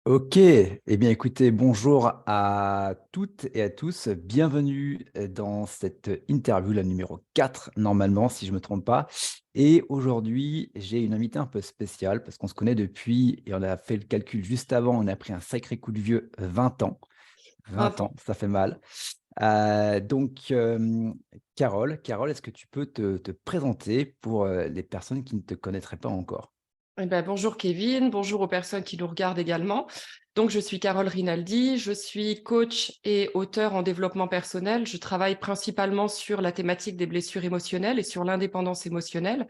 Ok, eh bien écoutez, bonjour à toutes et à tous. Bienvenue dans cette interview, la numéro 4 normalement, si je ne me trompe pas. Et aujourd'hui, j'ai une invitée un peu spéciale parce qu'on se connaît depuis, et on a fait le calcul juste avant, on a pris un sacré coup de vieux, 20 ans. 20 20 ans. ans, ça fait mal. Donc, Carole, est-ce que tu peux te présenter pour les personnes qui ne te connaîtraient pas encore? Eh ben, bonjour Kevin, bonjour aux personnes qui nous regardent également. Donc, je suis Carole Rinaldi, je suis coach et auteur en développement personnel. Je travaille principalement sur la thématique des blessures émotionnelles et sur l'indépendance émotionnelle.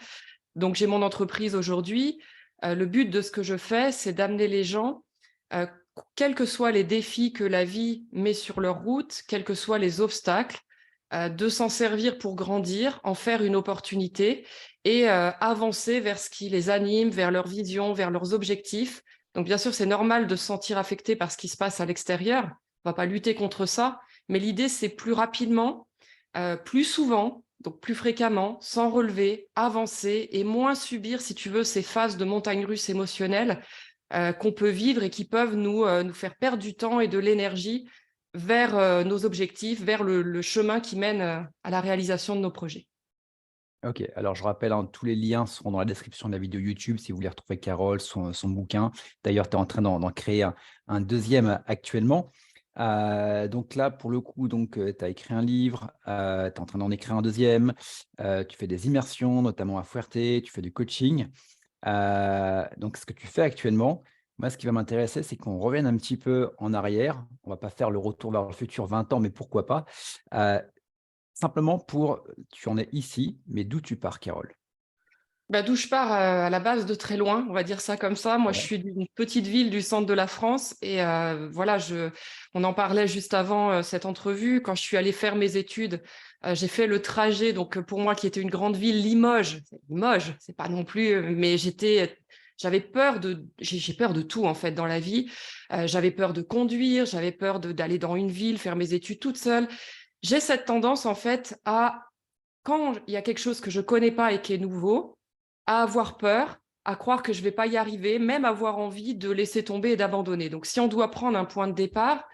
Donc, j'ai mon entreprise aujourd'hui. Le but de ce que je fais, c'est d'amener les gens, euh, quels que soient les défis que la vie met sur leur route, quels que soient les obstacles, de s'en servir pour grandir, en faire une opportunité et avancer vers ce qui les anime, vers leur vision, vers leurs objectifs. Donc, bien sûr, c'est normal de se sentir affecté par ce qui se passe à l'extérieur. On va pas lutter contre ça, mais l'idée, c'est plus rapidement, plus souvent, donc plus fréquemment, sans relever, avancer et moins subir, si tu veux, ces phases de montagne russe émotionnelle qu'on peut vivre et qui peuvent nous faire perdre du temps et de l'énergie vers nos objectifs, vers le chemin qui mène à la réalisation de nos projets. Ok, alors je rappelle, hein, tous les liens seront dans la description de la vidéo YouTube si vous voulez retrouver Carole, son bouquin. D'ailleurs, tu es en train d'en créer un deuxième actuellement. Donc là, pour le coup, tu as écrit un livre, tu es en train d'en écrire un deuxième, tu fais des immersions, notamment à Fuerte, tu fais du coaching. Donc, ce que tu fais actuellement, moi, ce qui va m'intéresser, c'est qu'on revienne un petit peu en arrière. On va pas faire le retour vers le futur 20 ans, mais pourquoi pas. Euh, Simplement pour, tu en es ici, mais d'où tu pars, Carole? Bah, d'où je pars à la base de très loin, on va dire ça comme ça. Moi, je Ouais. suis d'une petite ville du centre de la France et voilà, on en parlait juste avant cette entrevue. Quand je suis allée faire mes études, j'ai fait le trajet. Donc, pour moi, qui était une grande ville, Limoges, Limoges, c'est pas non plus, mais j'avais peur j'ai peur de tout en fait dans la vie. J'avais peur de conduire, j'avais peur d'aller dans une ville, faire mes études toute seule. J'ai cette tendance en fait quand il y a quelque chose que je connais pas et qui est nouveau, à avoir peur, à croire que je vais pas y arriver, même avoir envie de laisser tomber et d'abandonner. Donc, si on doit prendre un point de départ,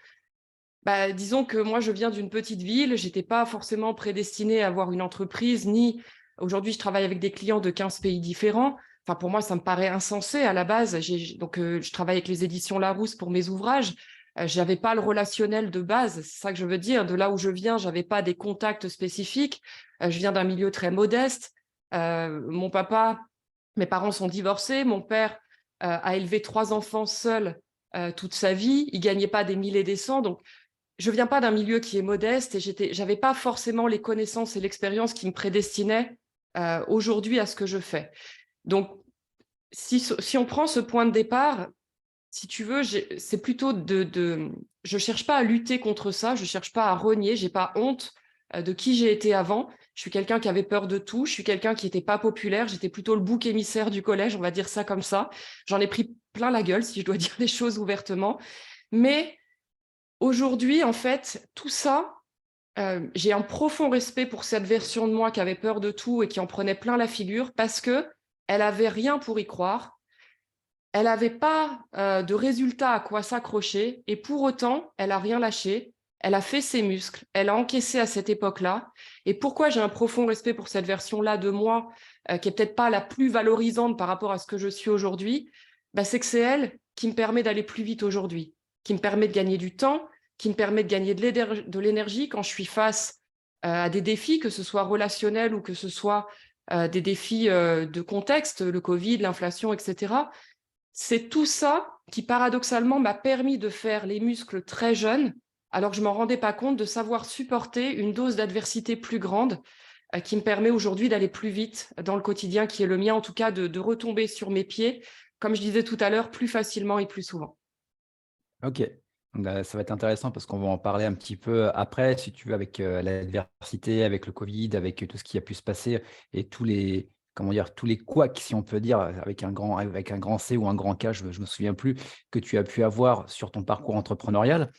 bah, disons que moi, je viens d'une petite ville, j'étais pas forcément prédestinée à avoir une entreprise, ni aujourd'hui, je travaille avec des clients de 15 pays différents. Enfin, pour moi, ça me paraît insensé à la base. Donc, je travaille avec les éditions Larousse pour mes ouvrages. J'avais pas le relationnel de base, c'est ça que je veux dire. De là où je viens, j'avais pas des contacts spécifiques. Je viens d'un milieu très modeste. Mon papa, mes parents sont divorcés. Mon père a élevé 3 enfants seul toute sa vie. Il gagnait pas des milliers et des cents. Donc, je viens pas d'un milieu qui est modeste et j'avais pas forcément les connaissances et l'expérience qui me prédestinaient aujourd'hui à ce que je fais. Donc, si on prend ce point de départ, si tu veux, c'est plutôt je cherche pas à lutter contre ça, je cherche pas à renier, j'ai pas honte de qui j'ai été avant. Je suis quelqu'un qui avait peur de tout, je suis quelqu'un qui était pas populaire, j'étais plutôt le bouc émissaire du collège, on va dire ça comme ça. J'en ai pris plein la gueule, si je dois dire les choses ouvertement. Mais aujourd'hui, en fait, tout ça, j'ai un profond respect pour cette version de moi qui avait peur de tout et qui en prenait plein la figure parce que elle avait rien pour y croire. Elle n'avait pas de résultat à quoi s'accrocher et pour autant, elle a rien lâché. Elle a fait ses muscles, elle a encaissé à cette époque-là. Et pourquoi j'ai un profond respect pour cette version-là de moi, qui est peut-être pas la plus valorisante par rapport à ce que je suis aujourd'hui, bah, c'est que c'est elle qui me permet d'aller plus vite aujourd'hui, qui me permet de gagner du temps, qui me permet de gagner de l'énergie quand je suis face à des défis, que ce soit relationnels ou que ce soit des défis de contexte, le Covid, l'inflation, etc. C'est tout ça qui, paradoxalement, m'a permis de faire les muscles très jeunes, alors que je m'en rendais pas compte, de savoir supporter une dose d'adversité plus grande, qui me permet aujourd'hui d'aller plus vite dans le quotidien qui est le mien, en tout cas de retomber sur mes pieds, comme je disais tout à l'heure, plus facilement et plus souvent. Ok. Ça va être intéressant parce qu'on va en parler un petit peu après, si tu veux, avec l'adversité, avec le Covid, avec tout ce qui a pu se passer et tous les, comment dire, tous les couacs, si on peut dire, avec un grand C ou un grand K, je me souviens plus, que tu as pu avoir sur ton parcours entrepreneurial.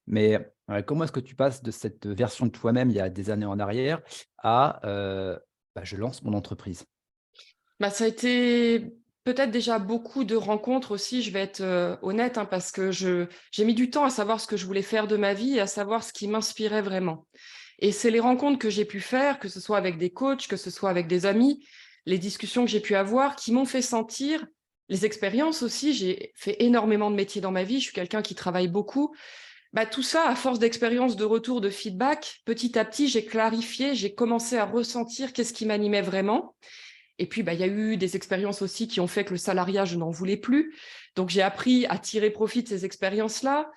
Mais comment est-ce que tu passes de cette version de toi-même il y a des années en arrière à je lance mon entreprise? Bah, ça a été. peut-être déjà beaucoup de rencontres aussi, je vais être honnête, hein, parce que j'ai mis du temps à savoir ce que je voulais faire de ma vie et à savoir ce qui m'inspirait vraiment. Et c'est les rencontres que j'ai pu faire, que ce soit avec des coachs, que ce soit avec des amis, les discussions que j'ai pu avoir, qui m'ont fait sentir, les expériences aussi, j'ai fait énormément de métiers dans ma vie, je suis quelqu'un qui travaille beaucoup. Bah, tout ça, à force d'expérience, de retour, de feedback, petit à petit, j'ai clarifié, j'ai commencé à ressentir qu'est-ce qui m'animait vraiment. Et puis, bah, il y a eu des expériences aussi qui ont fait que le salariat, je n'en voulais plus. Donc, j'ai appris à tirer profit de ces expériences-là,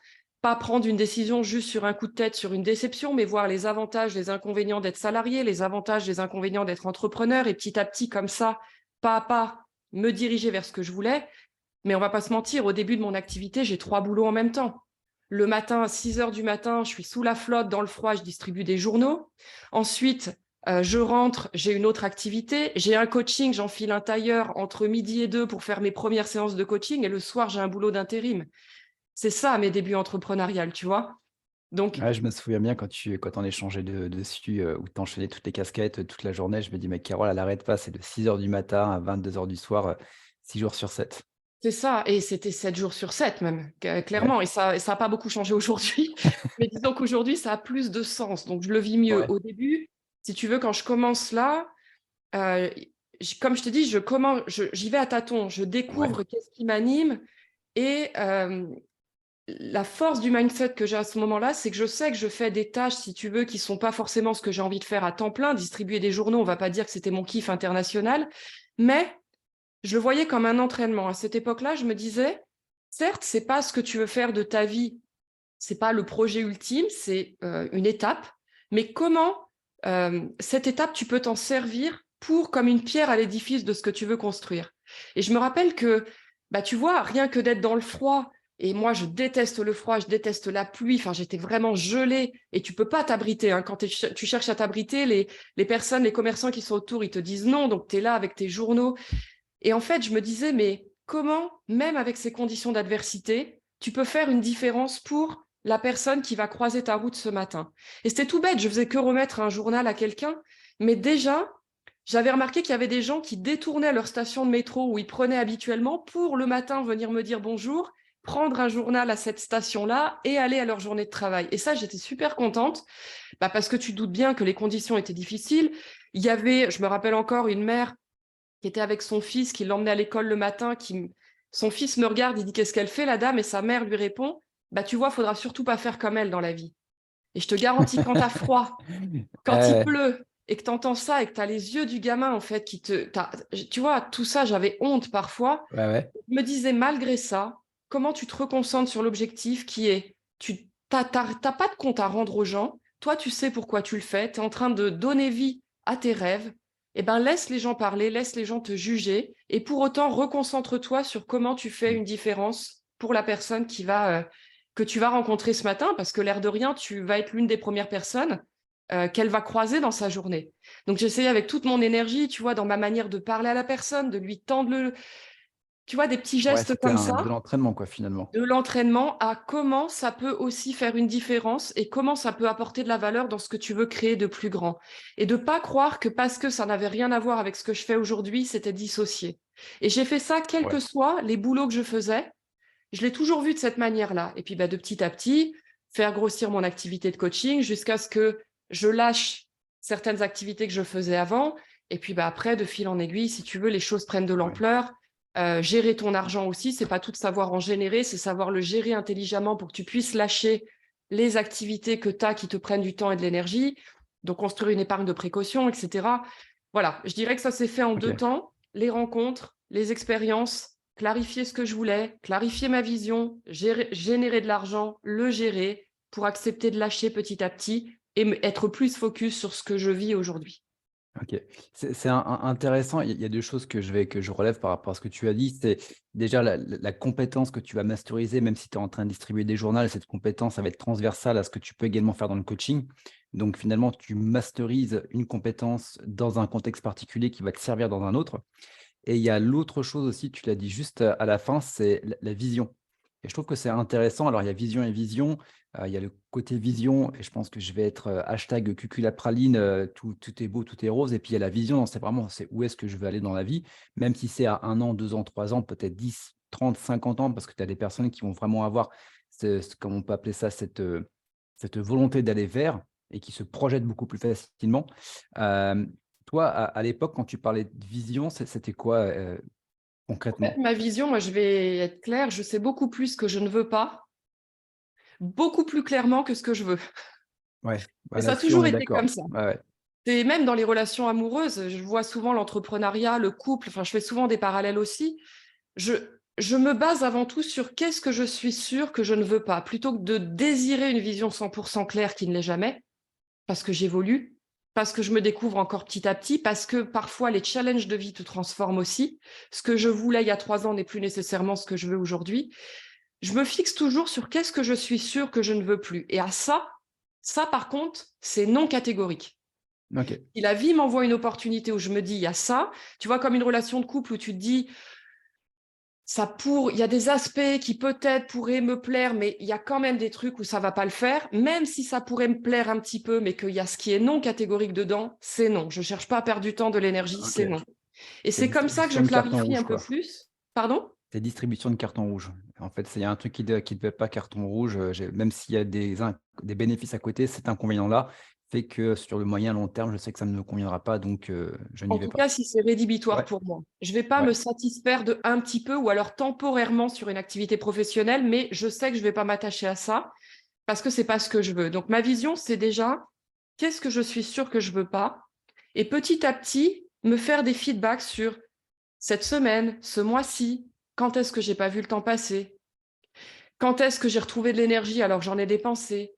pas prendre une décision juste sur un coup de tête, sur une déception, mais voir les avantages, les inconvénients d'être salarié, les avantages, les inconvénients d'être entrepreneur, et petit à petit, comme ça, pas à pas, me diriger vers ce que je voulais. Mais on va pas se mentir, au début de mon activité, j'ai 3 boulots en même temps. Le matin, à 6 heures du matin, je suis sous la flotte, dans le froid, je distribue des journaux. Ensuite, je rentre, j'ai une autre activité. J'ai un coaching, j'enfile un tailleur entre midi et 2 pour faire mes premières séances de coaching. Et le soir, j'ai un boulot d'intérim. C'est ça, mes débuts entrepreneuriales, tu vois. Donc, Ouais, je me souviens bien quand on échangeait dessus, où tu enchaînais toutes les casquettes, toute la journée, je me dis: «Mais Carole, elle n'arrête pas, c'est de 6 heures du matin à 22 heures du soir, 6 jours sur 7». c'est ça. Et c'était 7 jours sur 7 même, Ouais, clairement. Et ça n'a pas beaucoup changé aujourd'hui. Mais disons qu'aujourd'hui, ça a plus de sens. Donc, je le vis mieux. ouais, Au début, si tu veux, quand je commence là, Euh, comme je te dis, j'y vais à tâtons, je ouais, découvre qu'est-ce qui m'anime et la force du mindset que j'ai à ce moment-là, c'est que je sais que je fais des tâches, si tu veux, qui sont pas forcément ce que j'ai envie de faire à temps plein. Distribuer des journaux, on va pas dire que c'était mon kiff international, mais je le voyais comme un entraînement. À cette époque-là, je me disais, certes, c'est pas ce que tu veux faire de ta vie, c'est pas le projet ultime, c'est une étape, mais comment cette étape, tu peux t'en servir pour comme une pierre à l'édifice de ce que tu veux construire. Et je me rappelle que, bah, tu vois, rien que d'être dans le froid, et moi je déteste le froid, je déteste la pluie, enfin j'étais vraiment gelée, et tu peux pas t'abriter, hein. Quand tu cherches à t'abriter, les personnes, les commerçants qui sont autour, ils te disent non, donc tu es là avec tes journaux. Et en fait, je me disais, mais comment, même avec ces conditions d'adversité, tu peux faire une différence pour la personne qui va croiser ta route ce matin? Et c'était tout bête, je faisais que remettre un journal à quelqu'un, mais déjà, j'avais remarqué qu'il y avait des gens qui détournaient leur station de métro où ils prenaient habituellement pour le matin venir me dire bonjour, prendre un journal à cette station-là et aller à leur journée de travail. Et ça, j'étais super contente, bah, parce que tu doutes bien que les conditions étaient difficiles. Il y avait, je me rappelle encore, une mère qui était avec son fils, qui l'emmenait à l'école le matin, son fils me regarde, il dit qu'est-ce qu'elle fait la dame, et sa mère lui répond, bah tu vois, faudra surtout pas faire comme elle dans la vie. Et je te garantis, quand t'as froid, quand il ouais, pleut, et que t'entends ça, et que t'as les yeux du gamin, en fait, tu vois, tout ça, j'avais honte parfois. ouais, ouais, Je me disais, malgré ça, comment tu te reconcentres sur l'objectif qui est, t'as pas de compte à rendre aux gens, toi, tu sais pourquoi tu le fais, tu es en train de donner vie à tes rêves, eh ben, laisse les gens parler, laisse les gens te juger, et pour autant, reconcentre-toi sur comment tu fais une différence pour la personne que tu vas rencontrer ce matin, parce que l'air de rien, tu vas être l'une des premières personnes qu'elle va croiser dans sa journée. Donc, j'essayais avec toute mon énergie, tu vois, dans ma manière de parler à la personne, de lui tendre tu vois, des petits ouais, gestes c'était comme de ça, l'entraînement, quoi, finalement. de l'entraînement à comment ça peut aussi faire une différence et comment ça peut apporter de la valeur dans ce que tu veux créer de plus grand. Et de pas croire que parce que ça n'avait rien à voir avec ce que je fais aujourd'hui, c'était dissocié. Et j'ai fait ça, quels Ouais, que soient les boulots que je faisais, je l'ai toujours vu de cette manière-là. Et puis, bah, de petit à petit, faire grossir mon activité de coaching jusqu'à ce que je lâche certaines activités que je faisais avant. Et puis, bah, après, de fil en aiguille, si tu veux, les choses prennent de ouais, l'ampleur. Gérer ton argent aussi, c'est pas tout savoir en générer, c'est savoir le gérer intelligemment pour que tu puisses lâcher les activités que tu as qui te prennent du temps et de l'énergie. Donc, construire une épargne de précaution, etc. Voilà, je dirais que ça s'est fait en 2 OK. temps, les rencontres, les expériences, clarifier ce que je voulais, clarifier ma vision, générer de l'argent, le gérer pour accepter de lâcher petit à petit et être plus focus sur ce que je vis aujourd'hui. OK. C'est intéressant. Il y a 2 choses que je relève par rapport à ce que tu as dit. C'est déjà la compétence que tu vas masteriser, même si tu es en train de distribuer des journaux, cette compétence, ça va être transversale à ce que tu peux également faire dans le coaching. Donc finalement, tu masterises une compétence dans un contexte particulier qui va te servir dans un autre. Et il y a l'autre chose aussi, tu l'as dit juste à la fin, c'est la vision. Et je trouve que c'est intéressant. Alors, il y a vision et vision. Il y a le côté vision, et je pense que je vais être hashtag cuculapraline, tout est beau, tout est rose. Et puis, il y a la vision, c'est vraiment c'est où est-ce que je veux aller dans la vie, même si c'est à 1 an, 2 ans, 3 ans, peut-être 10, 30, 50 ans, parce que tu as des personnes qui vont vraiment avoir, comme on peut appeler ça, cette volonté d'aller vers et qui se projettent beaucoup plus facilement. Euh, Toi, à l'époque, quand tu parlais de vision, c'était quoi En fait, concrètement? ma vision, moi, je vais être claire, je sais beaucoup plus ce que je ne veux pas, beaucoup plus clairement que ce que je veux. Ouais, Et bah ça a là-dessus, on toujours est été comme d'accord. ça. Ouais, ouais. Et même dans les relations amoureuses, je vois souvent l'entrepreneuriat, le couple, enfin, je fais souvent des parallèles aussi. Je, je me base avant tout sur qu'est-ce que je suis sûre que je ne veux pas, plutôt que de désirer une vision 100% claire qui ne l'est jamais, parce que j'évolue, parce que je me découvre encore petit à petit, parce que parfois les challenges de vie te transforment aussi. Ce que je voulais il y a 3 ans n'est plus nécessairement ce que je veux aujourd'hui. Je me fixe toujours sur qu'est-ce que je suis sûre que je ne veux plus. Et à ça par contre, c'est non catégorique. Ok. Si la vie m'envoie une opportunité où je me dis, il y a ça, tu vois, comme une relation de couple où tu te dis, il y a des aspects qui peut-être pourraient me plaire, mais il y a quand même des trucs où ça va pas le faire, même si ça pourrait me plaire un petit peu, mais qu'il y a ce qui est non catégorique dedans, c'est non. Je cherche pas à perdre du temps, de l'énergie, Ok. c'est non. Et C'est c'est comme ça que je distribution de carton clarifie un rouge, peu quoi. plus. Pardon? C'est distribution de carton rouge. En fait, il y a un truc qui ne devait pas carton rouge. Même s'il y a des bénéfices à côté, cet inconvénient-là fait que sur le moyen long terme, je sais que ça ne me conviendra pas, donc je n'y En vais tout pas. cas, si c'est rédhibitoire Ouais, pour moi. Je vais pas ouais. me satisfaire de un petit peu ou alors temporairement sur une activité professionnelle, mais je sais que je vais pas m'attacher à ça parce que c'est pas ce que je veux. Donc ma vision, c'est déjà qu'est-ce que je suis sûre que je veux pas et petit à petit me faire des feedbacks sur cette semaine, ce mois-ci, quand est-ce que j'ai pas vu le temps passer, quand est-ce que j'ai retrouvé de l'énergie alors que j'en ai dépensé,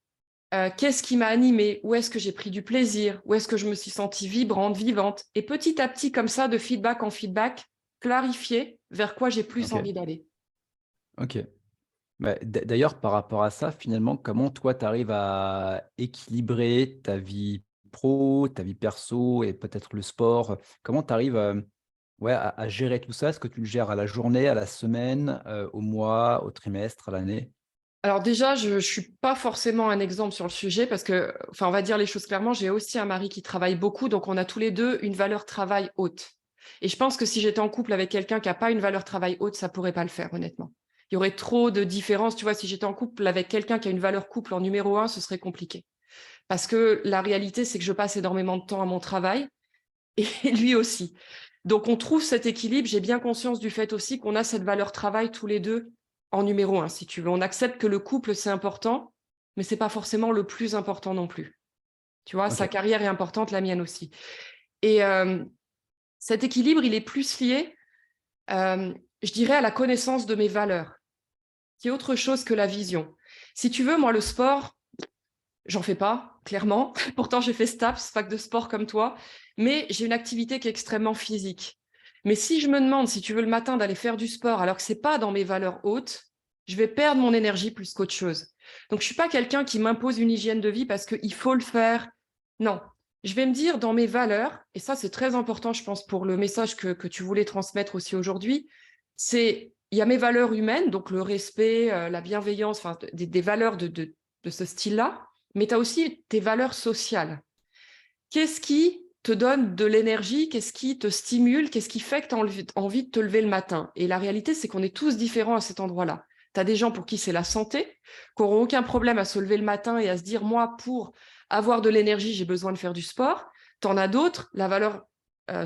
qu'est-ce qui m'a animée, où est-ce que j'ai pris du plaisir, où est-ce que je me suis sentie vibrante, vivante, et petit à petit, comme ça, de feedback en feedback, clarifier vers quoi j'ai plus Ok, envie d'aller. ok. Bah, d'ailleurs, par rapport à ça, finalement, comment toi, tu arrives à équilibrer ta vie pro, ta vie perso et peut-être le sport? Comment tu arrives ouais, à gérer tout ça? Est-ce que tu le gères à la journée, à la semaine, au mois, au trimestre, à l'année? Alors déjà, je ne suis pas forcément un exemple sur le sujet parce que, enfin, on va dire les choses clairement, j'ai aussi un mari qui travaille beaucoup, donc on a tous les deux une valeur travail haute. Et je pense que si j'étais en couple avec quelqu'un qui n'a pas une valeur travail haute, ça pourrait pas le faire, honnêtement. Il y aurait trop de différences. Tu vois, si j'étais en couple avec quelqu'un qui a une valeur couple en numéro 1, ce serait compliqué. Parce que la réalité, c'est que je passe énormément de temps à mon travail et lui aussi. Donc, on trouve cet équilibre. J'ai bien conscience du fait aussi qu'on a cette valeur travail tous les deux en numéro 1, si tu veux. On accepte que le couple, c'est important, mais c'est pas forcément le plus important non plus. Tu vois, Ok, sa carrière est importante, la mienne aussi. Et cet équilibre, il est plus lié, je dirais, à la connaissance de mes valeurs, qui est autre chose que la vision. Si tu veux, moi, le sport, j'en fais pas, clairement. Pourtant, j'ai fait STAPS, fac de sport comme toi, mais j'ai une activité qui est extrêmement physique. Mais si je me demande, si tu veux, le matin d'aller faire du sport alors que c'est pas dans mes valeurs hautes, je vais perdre mon énergie plus qu'autre chose. Donc, je suis pas quelqu'un qui m'impose une hygiène de vie parce qu'il faut le faire. Non. Je vais me dire dans mes valeurs, et ça, c'est très important, je pense, pour le message que tu voulais transmettre aussi aujourd'hui, il y a mes valeurs humaines, donc le respect, la bienveillance, enfin, des valeurs de ce style-là, mais tu as aussi tes valeurs sociales. Qu'est-ce qui te donne de l'énergie? Qu'est-ce qui te stimule? Qu'est-ce qui fait que tu as envie de te lever le matin? Et la réalité, c'est qu'on est tous différents à cet endroit-là. Tu as des gens pour qui c'est la santé, qui n'auront aucun problème à se lever le matin et à se dire, moi, pour avoir de l'énergie, j'ai besoin de faire du sport. Tu en as d'autres, la valeur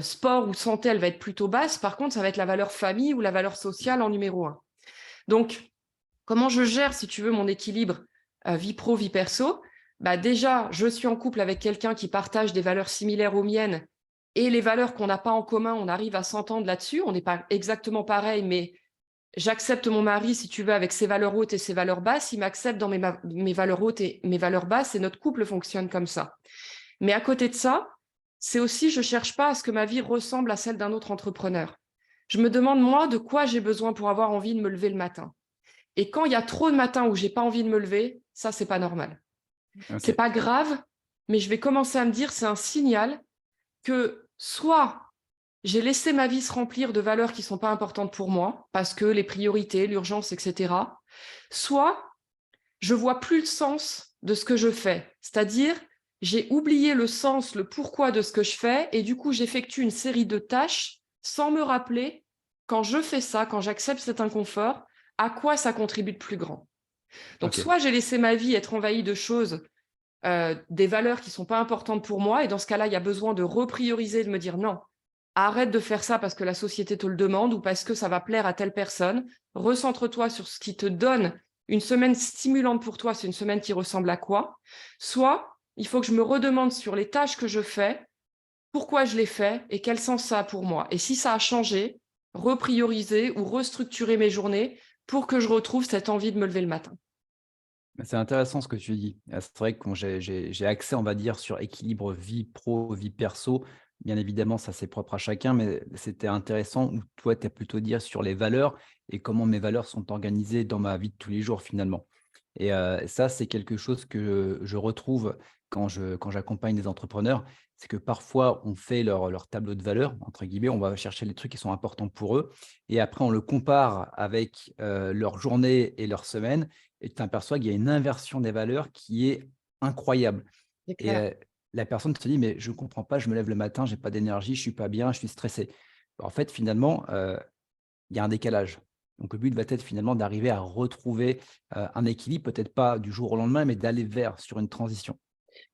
sport ou santé, elle va être plutôt basse. Par contre, ça va être la valeur famille ou la valeur sociale en numéro 1. Donc, comment je gère, si tu veux, mon équilibre vie pro, vie perso? Bah déjà, je suis en couple avec quelqu'un qui partage des valeurs similaires aux miennes et les valeurs qu'on n'a pas en commun, on arrive à s'entendre là-dessus. On n'est pas exactement pareil, mais j'accepte mon mari, si tu veux, avec ses valeurs hautes et ses valeurs basses. Il m'accepte dans mes valeurs hautes et mes valeurs basses et notre couple fonctionne comme ça. Mais à côté de ça, c'est aussi, je ne cherche pas à ce que ma vie ressemble à celle d'un autre entrepreneur. Je me demande, moi, de quoi j'ai besoin pour avoir envie de me lever le matin. Et quand il y a trop de matins où j'ai pas envie de me lever, ça, c'est pas normal. ok, C'est pas grave, mais je vais commencer à me dire, c'est un signal que soit j'ai laissé ma vie se remplir de valeurs qui ne sont pas importantes pour moi, parce que les priorités, l'urgence, etc. Soit je vois plus le sens de ce que je fais. C'est-à-dire, j'ai oublié le sens, le pourquoi de ce que je fais, et du coup, j'effectue une série de tâches sans me rappeler, quand je fais ça, quand j'accepte cet inconfort, à quoi ça contribue de plus grand. Donc, Ok. soit j'ai laissé ma vie être envahie de choses, des valeurs qui ne sont pas importantes pour moi, et dans ce cas-là, il y a besoin de reprioriser, de me dire non, arrête de faire ça parce que la société te le demande ou parce que ça va plaire à telle personne. Recentre-toi sur ce qui te donne une semaine stimulante pour toi. C'est une semaine qui ressemble à quoi? Soit il faut que je me redemande sur les tâches que je fais, pourquoi je les fais et quel sens ça a pour moi. Et si ça a changé, reprioriser ou restructurer mes journées pour que je retrouve cette envie de me lever le matin. C'est intéressant ce que tu dis. C'est vrai que quand j'ai accès, on va dire, sur équilibre vie pro, vie perso. Bien évidemment, ça c'est propre à chacun, mais c'était intéressant où toi, tu as plutôt dire sur les valeurs et comment mes valeurs sont organisées dans ma vie de tous les jours finalement. Et ça, c'est quelque chose que je retrouve quand j'accompagne des entrepreneurs. C'est que parfois, on fait leur tableau de valeurs, entre guillemets, on va chercher les trucs qui sont importants pour eux. Et après, on le compare avec leur journée et leur semaine. Et tu t'aperçois qu'il y a une inversion des valeurs qui est incroyable. C'est Et clair. la personne se dit, mais je ne comprends pas, je me lève le matin, j'ai pas d'énergie, je suis pas bien, je suis stressé. En fait, finalement, il y a un décalage. Donc le but va être finalement d'arriver à retrouver, un équilibre, peut-être pas du jour au lendemain, mais d'aller vers sur une transition.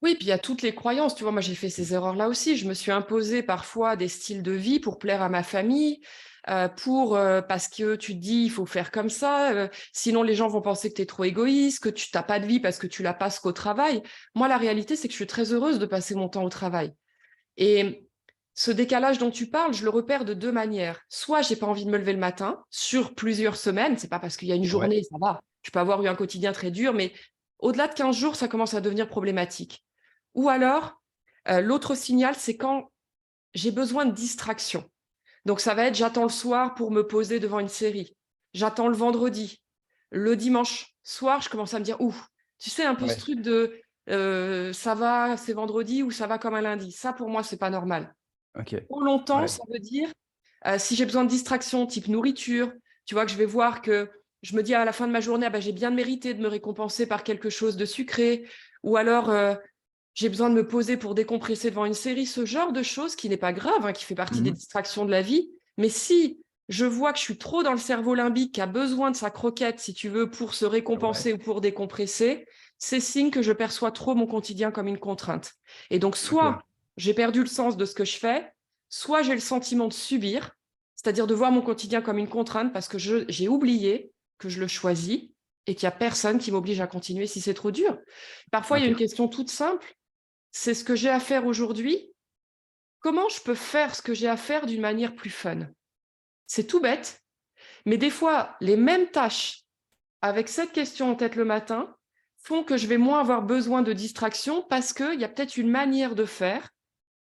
Oui, puis il y a toutes les croyances. Tu vois, moi, j'ai fait ces erreurs-là aussi. Je me suis imposé parfois des styles de vie pour plaire à ma famille, parce que tu te dis, il faut faire comme ça, sinon les gens vont penser que tu es trop égoïste, que tu n'as pas de vie parce que tu la passes qu'au travail. Moi, la réalité, c'est que je suis très heureuse de passer mon temps au travail. Et ce décalage dont tu parles, je le repère de deux manières. Soit j'ai pas envie de me lever le matin sur plusieurs semaines, c'est pas parce qu'il y a une Ouais. journée, ça va. Tu peux avoir eu un quotidien très dur, mais au-delà de 15 jours, ça commence à devenir problématique. Ou alors, l'autre signal, c'est quand j'ai besoin de distraction. Donc ça va être j'attends le soir pour me poser devant une série. J'attends le vendredi. Le dimanche soir, je commence à me dire, ouh, tu sais, un peu ce Ouais. truc de ça va, c'est vendredi ou ça va comme un lundi. Ça, pour moi, c'est pas normal. OK. Trop longtemps, Ouais. ça veut dire, si j'ai besoin de distraction, type nourriture, tu vois, que je vais voir que je me dis à la fin de ma journée, ah ben, j'ai bien mérité de me récompenser par quelque chose de sucré, ou alors j'ai besoin de me poser pour décompresser devant une série, ce genre de choses qui n'est pas grave, hein, qui fait partie des Mmh. distractions de la vie. Mais si je vois que je suis trop dans le cerveau limbique, qui a besoin de sa croquette, si tu veux, pour se Ouais. récompenser ou pour décompresser, c'est signe que je perçois trop mon quotidien comme une contrainte. Et donc, OK. soit j'ai perdu le sens de ce que je fais, soit j'ai le sentiment de subir, c'est-à-dire de voir mon quotidien comme une contrainte parce que j'ai oublié que je le choisis et qu'il n'y a personne qui m'oblige à continuer si c'est trop dur. Parfois, il y a OK. une question toute simple, c'est ce que j'ai à faire aujourd'hui. Comment je peux faire ce que j'ai à faire d'une manière plus fun? C'est tout bête, mais des fois, les mêmes tâches avec cette question en tête le matin font que je vais moins avoir besoin de distraction parce qu'il y a peut-être une manière de faire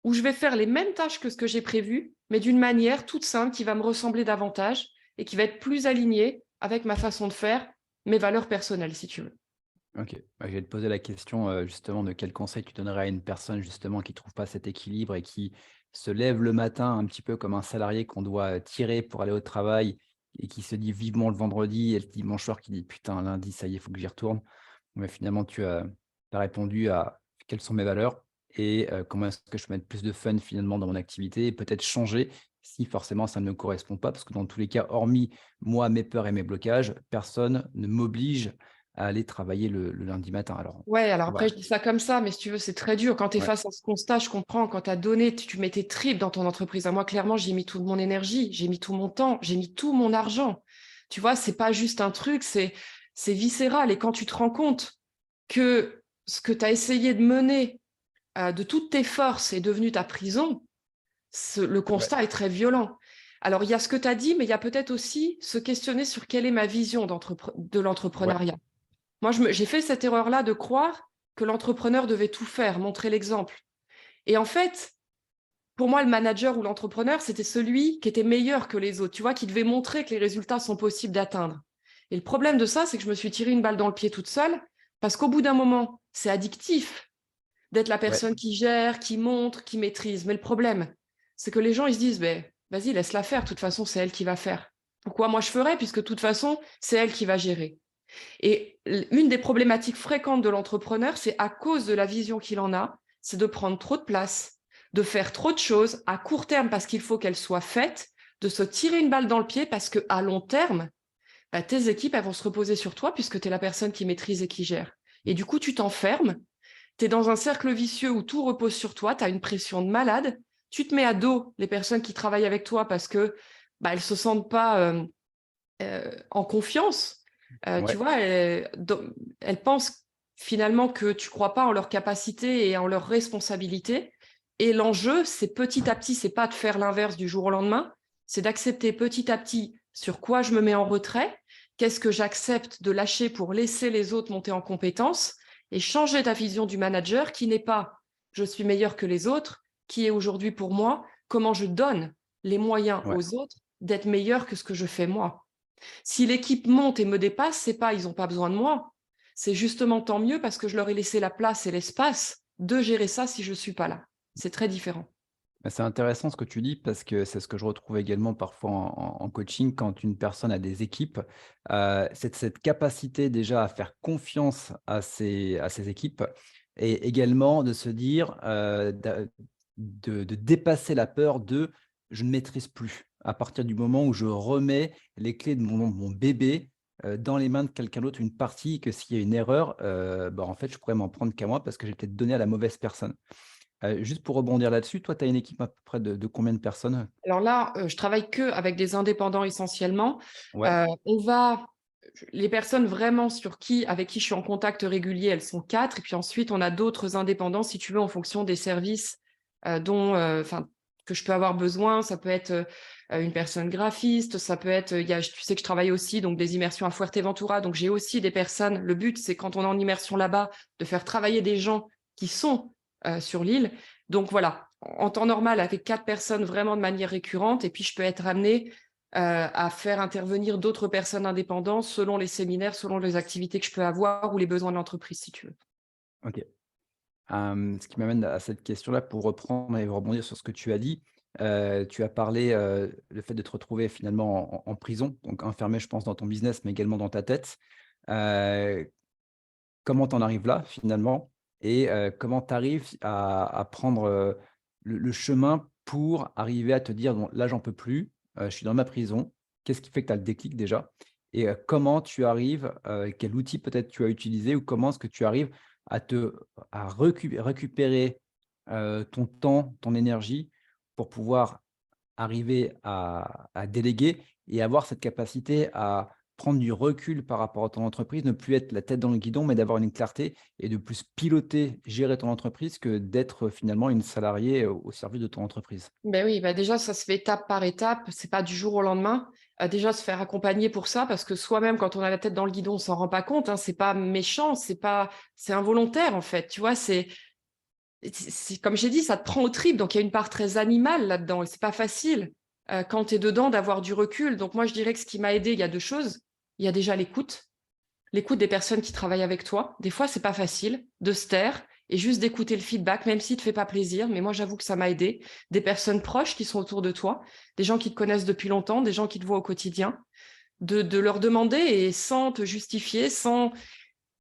où je vais faire les mêmes tâches que ce que j'ai prévu, mais d'une manière toute simple qui va me ressembler davantage et qui va être plus alignée avec ma façon de faire, mes valeurs personnelles, si tu veux. OK. Bah, je vais te poser la question, justement, de quel conseil tu donnerais à une personne, justement, qui ne trouve pas cet équilibre et qui se lève le matin un petit peu comme un salarié qu'on doit tirer pour aller au travail et qui se dit vivement le vendredi et le dimanche soir qui dit: «Putain, lundi, ça y est, il faut que j'y retourne». Mais finalement, tu as répondu à quelles sont mes valeurs et comment est-ce que je peux mettre plus de fun, finalement, dans mon activité et peut-être changer si forcément ça ne me correspond pas. Parce que dans tous les cas, hormis moi, mes peurs et mes blocages, personne ne m'oblige à aller travailler le lundi matin. Alors, Ouais, alors on après, va je dis ça comme ça, mais si tu veux, c'est très dur. Quand tu es ouais, face à ce constat, je comprends, quand tu as donné, tu mets tes tripes dans ton entreprise. À moi, clairement, j'ai mis toute mon énergie, j'ai mis tout mon temps, j'ai mis tout mon argent. Tu vois, c'est pas juste un truc, c'est viscéral. Et quand tu te rends compte que ce que tu as essayé de mener de toutes tes forces est devenu ta prison, le ouais, constat est très violent. Alors, il y a ce que tu as dit, mais il y a peut-être aussi se questionner sur quelle est ma vision de ouais, l'entrepreneuriat. Moi, j'ai fait cette erreur-là de croire que l'entrepreneur devait tout faire, montrer l'exemple. Et en fait, pour moi, le manager ou l'entrepreneur, c'était celui qui était meilleur que les autres, tu vois, qui devait montrer que les résultats sont possibles d'atteindre. Et le problème de ça, c'est que je me suis tiré une balle dans le pied toute seule, parce qu'au bout d'un moment, c'est addictif d'être la ouais, personne qui gère, qui montre, qui maîtrise. Mais le problème, c'est que les gens, ils se disent, ben, vas-y, laisse-la faire. De toute façon, c'est elle qui va faire. Pourquoi moi je ferais? Puisque de toute façon, c'est elle qui va gérer. Et une des problématiques fréquentes de l'entrepreneur, c'est à cause de la vision qu'il en a, c'est de prendre trop de place, de faire trop de choses à court terme parce qu'il faut qu'elles soient faites, de se tirer une balle dans le pied parce qu'à long terme, bah, tes équipes, elles vont se reposer sur toi puisque tu es la personne qui maîtrise et qui gère. Et du coup, tu t'enfermes, tu es dans un cercle vicieux où tout repose sur toi, tu as une pression de malade, tu te mets à dos les personnes qui travaillent avec toi parce que bah, elles ne se sentent pas en confiance. Tu Ouais. vois, elles pensent finalement que tu ne crois pas en leur capacité et en leur responsabilité. Et l'enjeu, c'est petit à petit, c'est pas de faire l'inverse du jour au lendemain, c'est d'accepter petit à petit sur quoi je me mets en retrait, qu'est-ce que j'accepte de lâcher pour laisser les autres monter en compétences et changer ta vision du manager qui n'est pas je suis meilleur que les autres, qui est aujourd'hui pour moi comment je donne les moyens Ouais. aux autres d'être meilleurs que ce que je fais moi. Si l'équipe monte et me dépasse, c'est pas ils n'ont pas besoin de moi. C'est justement tant mieux parce que je leur ai laissé la place et l'espace de gérer ça si je ne suis pas là. C'est très différent. Bah, c'est intéressant ce que tu dis parce que c'est ce que je retrouve également parfois en coaching quand une personne a des équipes. C'est cette capacité déjà à faire confiance à ses équipes et également de se dire, de dépasser la peur de je ne maîtrise plus. À partir du moment où je remets les clés de mon bébé dans les mains de quelqu'un d'autre, une partie, que s'il y a une erreur, bah, en fait, je pourrais m'en prendre qu'à moi parce que j'ai peut-être donné à la mauvaise personne. Juste pour rebondir là-dessus, toi, tu as une équipe à peu près de combien de personnes? Alors là, je travaille que avec des indépendants essentiellement. Ouais, On va les personnes vraiment avec qui je suis en contact régulier, elles sont 4. Et puis ensuite, on a d'autres indépendants, si tu veux, en fonction des services que je peux avoir besoin. Ça peut être une personne graphiste, ça peut être, tu sais que je travaille aussi, donc des immersions à Fuerteventura. Donc j'ai aussi des personnes. Le but, c'est quand on est en immersion là-bas, de faire travailler des gens qui sont sur l'île. Donc voilà, en temps normal, avec 4 personnes vraiment de manière récurrente. Et puis, je peux être amenée à faire intervenir d'autres personnes indépendantes selon les séminaires, selon les activités que je peux avoir ou les besoins de l'entreprise, si tu veux. OK. Ce qui m'amène à cette question-là pour reprendre et rebondir sur ce que tu as dit. Tu as parlé, le fait de te retrouver finalement en prison, donc enfermé, je pense, dans ton business, mais également dans ta tête. Heu, Comment tu en arrives là, finalement? Et comment tu arrives à prendre, le chemin pour arriver à te dire: «Bon, là, j'en peux plus, je suis dans ma prison». Qu'est-ce qui fait que tu as le déclic déjà? Et comment tu arrives, quel outil peut-être tu as utilisé ou comment est-ce que tu arrives à te à récupérer, ton temps, ton énergie pour pouvoir arriver à déléguer et avoir cette capacité à prendre du recul par rapport à ton entreprise, ne plus être la tête dans le guidon, mais d'avoir une clarté et de plus piloter, gérer ton entreprise que d'être finalement une salariée au service de ton entreprise. Ben oui, bah déjà, ça se fait étape par étape. C'est pas du jour au lendemain. Déjà, se faire accompagner pour ça, parce que soi-même, quand on a la tête dans le guidon, on s'en rend pas compte. Hein, c'est pas méchant, c'est involontaire en fait. Tu vois, c'est comme j'ai dit, ça te prend aux tripes. Donc il y a une part très animale là-dedans, et c'est pas facile quand tu es dedans d'avoir du recul. Donc moi, je dirais que ce qui m'a aidé, il y a 2 choses. Il y a déjà l'écoute des personnes qui travaillent avec toi. Des fois, c'est pas facile de se taire et juste d'écouter le feedback, même s'il te fait pas plaisir. Mais moi, j'avoue que ça m'a aidé. Des personnes proches qui sont autour de toi, des gens qui te connaissent depuis longtemps, des gens qui te voient au quotidien, de leur demander et sans te justifier, sans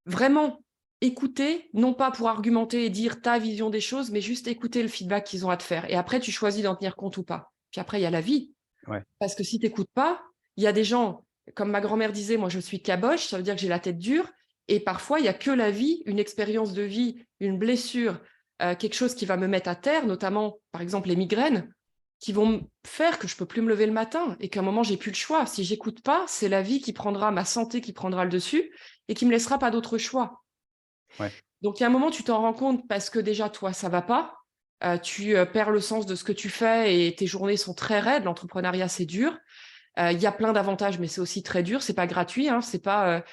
vraiment écouter, non pas pour argumenter et dire ta vision des choses, mais juste écouter le feedback qu'ils ont à te faire. Et après, tu choisis d'en tenir compte ou pas. Puis après, il y a la vie. Ouais, Parce que si tu n'écoutes pas, il y a des gens, comme ma grand-mère disait, moi je suis caboche, ça veut dire que j'ai la tête dure. Et parfois, il n'y a que la vie, une expérience de vie, une blessure, quelque chose qui va me mettre à terre, notamment par exemple les migraines, qui vont faire que je ne peux plus me lever le matin et qu'à un moment, j'ai plus le choix. Si j'écoute pas, c'est la vie qui prendra, ma santé qui prendra le dessus et qui me laissera pas d'autre choix. ouais, Donc, il y a un moment, tu t'en rends compte parce que déjà, toi, ça va pas. Tu perds le sens de ce que tu fais et tes journées sont très raides. L'entrepreneuriat, c'est dur. Il y a plein d'avantages, mais c'est aussi très dur. C'est pas gratuit. Hein, c'est pas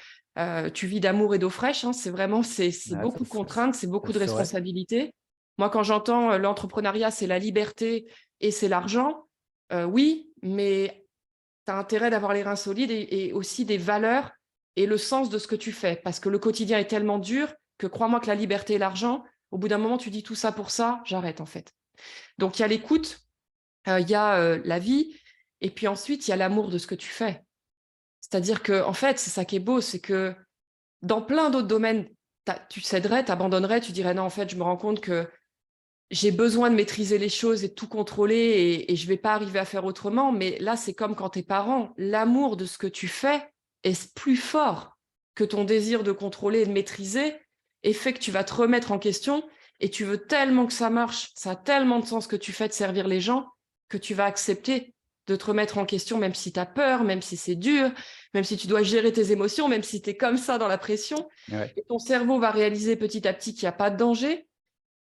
tu vis d'amour et d'eau fraîche. Hein, c'est vraiment c'est ouais, beaucoup de contraintes, c'est ça beaucoup de c'est vrai. responsabilités. Moi, quand j'entends l'entrepreneuriat, c'est la liberté et c'est l'argent, oui, mais tu as intérêt d'avoir les reins solides et aussi des valeurs et le sens de ce que tu fais. Parce que le quotidien est tellement dur que crois-moi que la liberté et l'argent, au bout d'un moment, tu dis tout ça pour ça, j'arrête en fait. Donc il y a l'écoute, il y a la vie, et puis ensuite, il y a l'amour de ce que tu fais. C'est-à-dire que, en fait, c'est ça qui est beau, c'est que dans plein d'autres domaines, tu céderais, tu abandonnerais, tu dirais non, en fait, je me rends compte que j'ai besoin de maîtriser les choses et de tout contrôler et je ne vais pas arriver à faire autrement. Mais là, c'est comme quand tes parents, l'amour de ce que tu fais est plus fort que ton désir de contrôler et de maîtriser et fait que tu vas te remettre en question et tu veux tellement que ça marche, ça a tellement de sens ce que tu fais de servir les gens que tu vas accepter de te remettre en question, même si tu as peur, même si c'est dur, même si tu dois gérer tes émotions, même si tu es comme ça dans la pression. Ouais. Et ton cerveau va réaliser petit à petit qu'il n'y a pas de danger,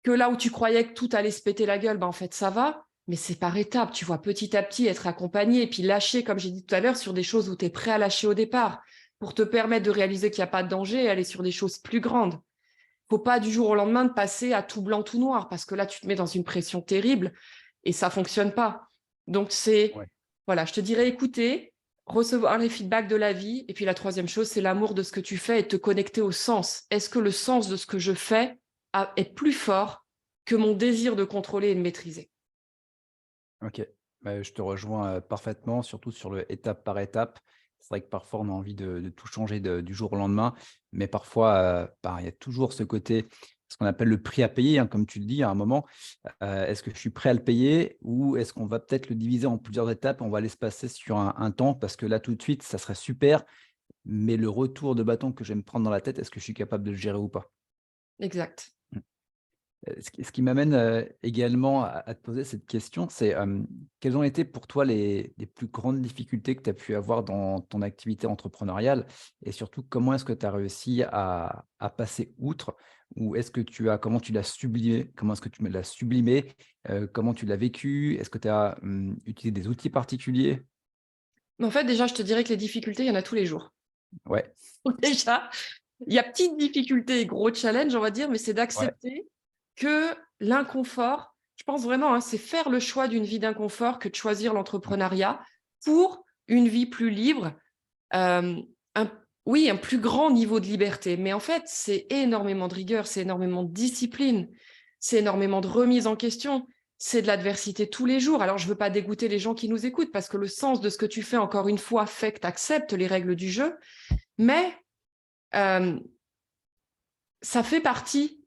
que là où tu croyais que tout allait se péter la gueule, ben en fait, ça va, mais c'est par étapes. Tu vois, petit à petit, être accompagné et puis lâcher, comme j'ai dit tout à l'heure, sur des choses où tu es prêt à lâcher au départ pour te permettre de réaliser qu'il n'y a pas de danger et aller sur des choses plus grandes. Faut pas du jour au lendemain de passer à tout blanc, tout noir, parce que là, tu te mets dans une pression terrible et ça fonctionne pas. Donc, Ouais. voilà, je te dirais écouter, recevoir les feedbacks de la vie. Et puis la troisième chose, c'est l'amour de ce que tu fais et te connecter au sens. Est-ce que le sens de ce que je fais est plus fort que mon désir de contrôler et de maîtriser? OK. Bah, je te rejoins, parfaitement, surtout sur le étape par étape. C'est vrai que parfois on a envie de tout changer du jour au lendemain, mais parfois, bah, il y a toujours ce côté, ce qu'on appelle le prix à payer, hein, comme tu le dis à un moment. Est-ce que je suis prêt à le payer ou est-ce qu'on va peut-être le diviser en plusieurs étapes? On va l'espacer sur un temps parce que là, tout de suite, ça serait super, mais le retour de bâton que je vais me prendre dans la tête, est-ce que je suis capable de le gérer ou pas? Exact. Mmh. Ce qui m'amène, également à te poser cette question, c'est, quelles ont été pour toi les plus grandes difficultés que tu as pu avoir dans ton activité entrepreneuriale? Et surtout, comment est-ce que tu as réussi à passer outre? Ou est-ce que comment tu l'as sublimé? Comment est-ce que tu me l'as sublimé? Comment tu l'as vécu? Est-ce que tu as, utilisé des outils particuliers? Mais en fait, déjà, je te dirais que les difficultés, il y en a tous les jours. Ouais, Déjà, il y a petites difficultés et gros challenges, on va dire, mais c'est ouais, d'accepter que l'inconfort, je pense vraiment, hein, c'est faire le choix d'une vie d'inconfort que de choisir mmh, l'entrepreneuriat pour une vie plus libre, euh, oui, un plus grand niveau de liberté. Mais en fait, c'est énormément de rigueur, c'est énormément de discipline, c'est énormément de remise en question, c'est de l'adversité tous les jours. Alors, je ne veux pas dégoûter les gens qui nous écoutent parce que le sens de ce que tu fais, encore une fois, fait que tu acceptes les règles du jeu, mais euh, ça fait partie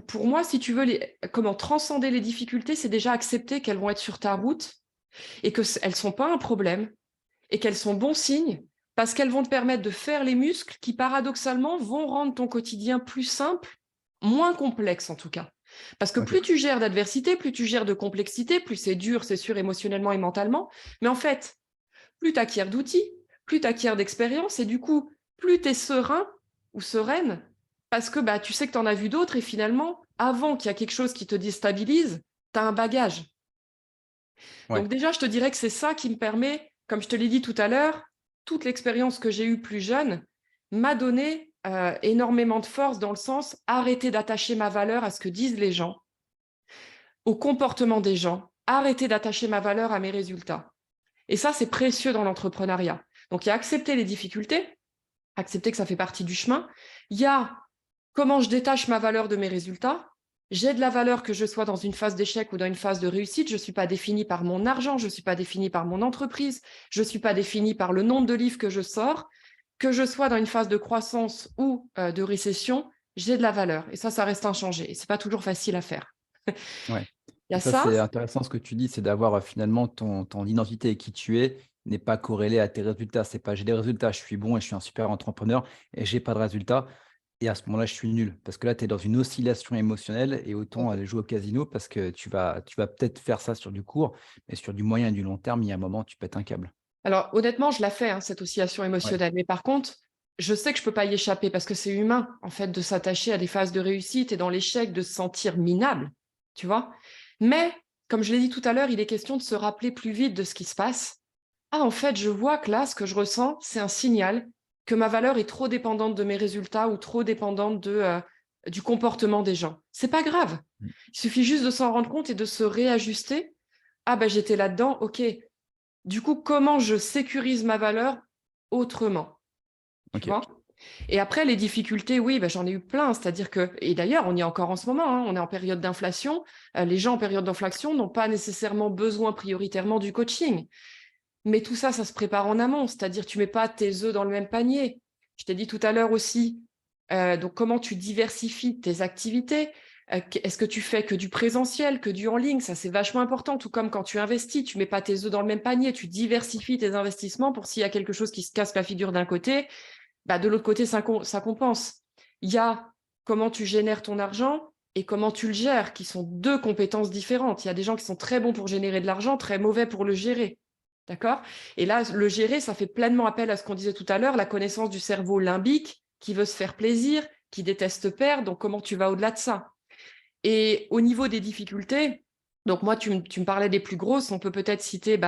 pour moi, si tu veux, comment transcender les difficultés, c'est déjà accepter qu'elles vont être sur ta route et qu'elles ne sont pas un problème et qu'elles sont bons signes parce qu'elles vont te permettre de faire les muscles qui, paradoxalement, vont rendre ton quotidien plus simple, moins complexe en tout cas. Parce que OK, plus tu gères d'adversité, plus tu gères de complexité, plus c'est dur, c'est sûr, émotionnellement et mentalement. Mais en fait, plus tu acquiers d'outils, plus tu acquiers d'expérience et du coup, plus tu es serein ou sereine parce que bah, tu sais que tu en as vu d'autres et finalement, avant qu'il y a quelque chose qui te déstabilise, tu as un bagage. ouais, Donc déjà, je te dirais que c'est ça qui me permet, comme je te l'ai dit tout à l'heure, toute l'expérience que j'ai eue plus jeune m'a donné énormément de force dans le sens arrêter d'attacher ma valeur à ce que disent les gens, au comportement des gens, arrêter d'attacher ma valeur à mes résultats. Et ça, c'est précieux dans l'entrepreneuriat. Donc, il y a accepter les difficultés, accepter que ça fait partie du chemin. Il y a comment je détache ma valeur de mes résultats. J'ai de la valeur que je sois dans une phase d'échec ou dans une phase de réussite. Je ne suis pas définie par mon argent, je ne suis pas définie par mon entreprise, je ne suis pas définie par le nombre de livres que je sors. Que je sois dans une phase de croissance ou de récession, j'ai de la valeur. Et ça reste inchangé. Et ce n'est pas toujours facile à faire. ouais. Il y Et a ça, ça. c'est intéressant ce que tu dis, c'est d'avoir, finalement ton identité et qui tu es n'est pas corrélé à tes résultats. C'est pas: «J'ai des résultats, je suis bon et je suis un super entrepreneur et j'ai pas de résultats et à ce moment-là, je suis nul». Parce que là, tu es dans une oscillation émotionnelle et autant aller jouer au casino parce que tu vas peut-être faire ça sur du court, mais sur du moyen et du long terme, il y a un moment, tu pètes un câble. Alors, honnêtement, je la fais, hein, cette oscillation Ouais, émotionnelle. Mais par contre, je sais que je ne peux pas y échapper parce que c'est humain, en fait, de s'attacher à des phases de réussite et dans l'échec, de se sentir minable, tu vois. Mais, comme je l'ai dit tout à l'heure, il est question de se rappeler plus vite de ce qui se passe. Ah, en fait, je vois que là, ce que je ressens, c'est un signal que ma valeur est trop dépendante de mes résultats ou trop dépendante du comportement des gens. C'est pas grave. mmh, Il suffit juste de s'en rendre compte et de se réajuster. Ah ben j'étais là-dedans, ok. Du coup, comment je sécurise ma valeur autrement, tu OK. vois? Et après, les difficultés, oui, ben, j'en ai eu plein. C'est-à-dire que, et d'ailleurs, on y est encore en ce moment, hein, on est en période d'inflation. Les gens en période d'inflation n'ont pas nécessairement besoin prioritairement du coaching. Mais tout ça, ça se prépare en amont. C'est-à-dire, tu mets pas tes œufs dans le même panier. Je t'ai dit tout à l'heure aussi, donc comment tu diversifies tes activités. Est-ce que tu fais que du présentiel, que du en ligne? Ça, c'est vachement important. Tout comme quand tu investis, tu mets pas tes œufs dans le même panier. Tu diversifies tes investissements pour s'il y a quelque chose qui se casse la figure d'un côté, bah, de l'autre côté, ça compense. Il y a comment tu génères ton argent et comment tu le gères, qui sont deux compétences différentes. Il y a des gens qui sont très bons pour générer de l'argent, très mauvais pour le gérer. D'accord? Et là, le gérer, ça fait pleinement appel à ce qu'on disait tout à l'heure, la connaissance du cerveau limbique, qui veut se faire plaisir, qui déteste perdre. Donc, comment tu vas au-delà de ça? Et au niveau des difficultés, donc moi, tu me parlais des plus grosses. On peut peut-être citer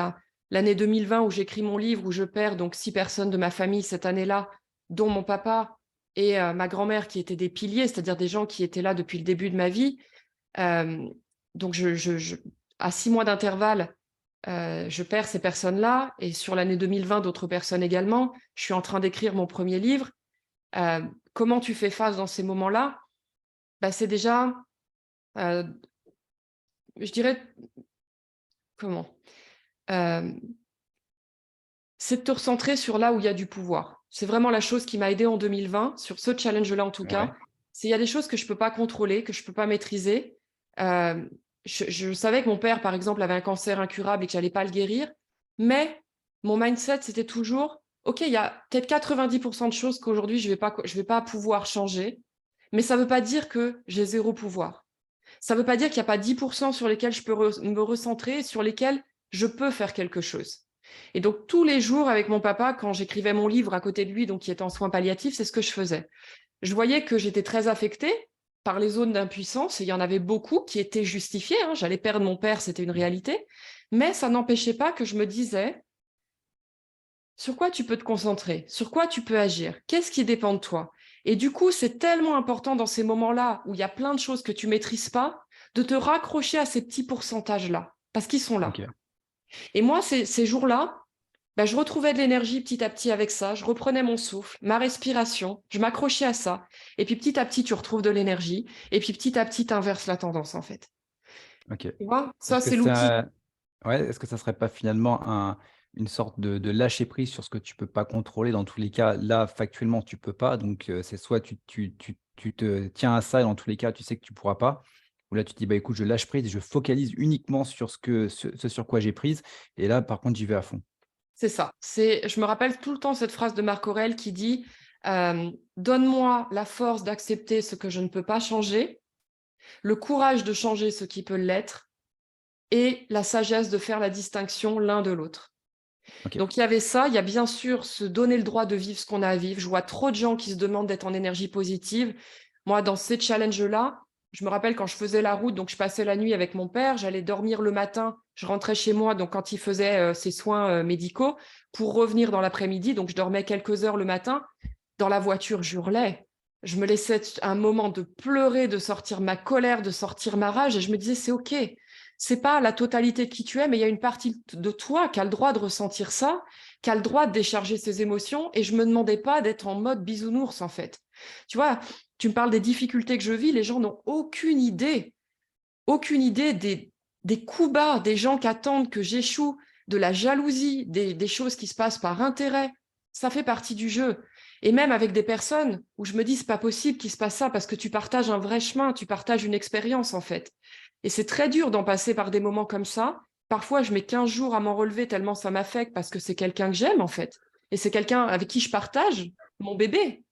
l'année 2020 où j'écris mon livre, où je perds donc 6 personnes de ma famille cette année-là, dont mon papa et ma grand-mère qui étaient des piliers, c'est-à-dire des gens qui étaient là depuis le début de ma vie. Donc, à 6 mois d'intervalle, je perds ces personnes-là. Et sur l'année 2020, d'autres personnes également. Je suis en train d'écrire mon premier livre. Comment tu fais face dans ces moments-là? C'est déjà, je dirais, comment c'est de te recentrer sur là où il y a du pouvoir. C'est vraiment la chose qui m'a aidée en 2020, sur ce challenge-là en tout cas. Ouais. C'est il y a des choses que je ne peux pas contrôler, que je ne peux pas maîtriser. Je savais que mon père, par exemple, avait un cancer incurable et que je n'allais pas le guérir. Mais mon mindset, c'était toujours, OK, il y a peut-être 90% de choses qu'aujourd'hui, je vais pas pouvoir changer. Mais ça ne veut pas dire que j'ai zéro pouvoir. Ça ne veut pas dire qu'il n'y a pas 10% sur lesquels je peux me recentrer, sur lesquels je peux faire quelque chose. Et donc, tous les jours, avec mon papa, quand j'écrivais mon livre à côté de lui, donc qui était en soins palliatifs, c'est ce que je faisais. Je voyais que j'étais très affectée par les zones d'impuissance, et il y en avait beaucoup qui étaient justifiées. Hein. J'allais perdre mon père, c'était une réalité. Mais ça n'empêchait pas que je me disais, sur quoi tu peux te concentrer? Sur quoi tu peux agir? Qu'est-ce qui dépend de toi? Et du coup, c'est tellement important dans ces moments-là où il y a plein de choses que tu maîtrises pas, de te raccrocher à ces petits pourcentages-là, parce qu'ils sont là. Ok. Et moi, ces jours-là, je retrouvais de l'énergie petit à petit avec ça. Je reprenais mon souffle, ma respiration, je m'accrochais à ça. Et puis petit à petit, tu retrouves de l'énergie. Et puis petit à petit, tu inverses la tendance, en fait. Ok. Tu vois, ça, Est-ce que c'est l'outil. ça, ouais, est-ce que ça serait pas finalement une sorte de lâcher prise sur ce que tu peux pas contrôler dans tous les cas? Là, factuellement, tu peux pas. Donc, c'est soit tu te tiens à ça et dans tous les cas, tu sais que tu pourras pas. Ou là, tu te dis, bah, écoute, je lâche prise et je focalise uniquement sur ce sur quoi j'ai prise. Et là, par contre, j'y vais à fond. C'est ça. Je me rappelle tout le temps cette phrase de Marc Aurèle qui dit donne-moi la force d'accepter ce que je ne peux pas changer, le courage de changer ce qui peut l'être et la sagesse de faire la distinction l'un de l'autre. Ok. Donc il y avait ça, il y a bien sûr se donner le droit de vivre ce qu'on a à vivre. Je vois trop de gens qui se demandent d'être en énergie positive. Moi, dans ces challenges-là, je me rappelle quand je faisais la route, donc je passais la nuit avec mon père, j'allais dormir le matin, je rentrais chez moi, donc quand il faisait ses soins médicaux, pour revenir dans l'après-midi, donc je dormais quelques heures le matin. Dans la voiture, j'hurlais. Je me laissais un moment de pleurer, de sortir ma colère, de sortir ma rage, et je me disais, c'est OK. C'est pas la totalité de qui tu es, mais il y a une partie de toi qui a le droit de ressentir ça, qui a le droit de décharger ses émotions, et je me demandais pas d'être en mode bisounours, en fait. Tu vois, tu me parles des difficultés que je vis, les gens n'ont aucune idée des coups bas, des gens qui attendent que j'échoue, de la jalousie, des choses qui se passent par intérêt. Ça fait partie du jeu. Et même avec des personnes où je me dis, c'est pas possible qu'il se passe ça parce que tu partages un vrai chemin, tu partages une expérience en fait. Et c'est très dur d'en passer par des moments comme ça. Parfois, je mets 15 jours à m'en relever tellement ça m'affecte parce que c'est quelqu'un que j'aime en fait. Et c'est quelqu'un avec qui je partage mon bébé,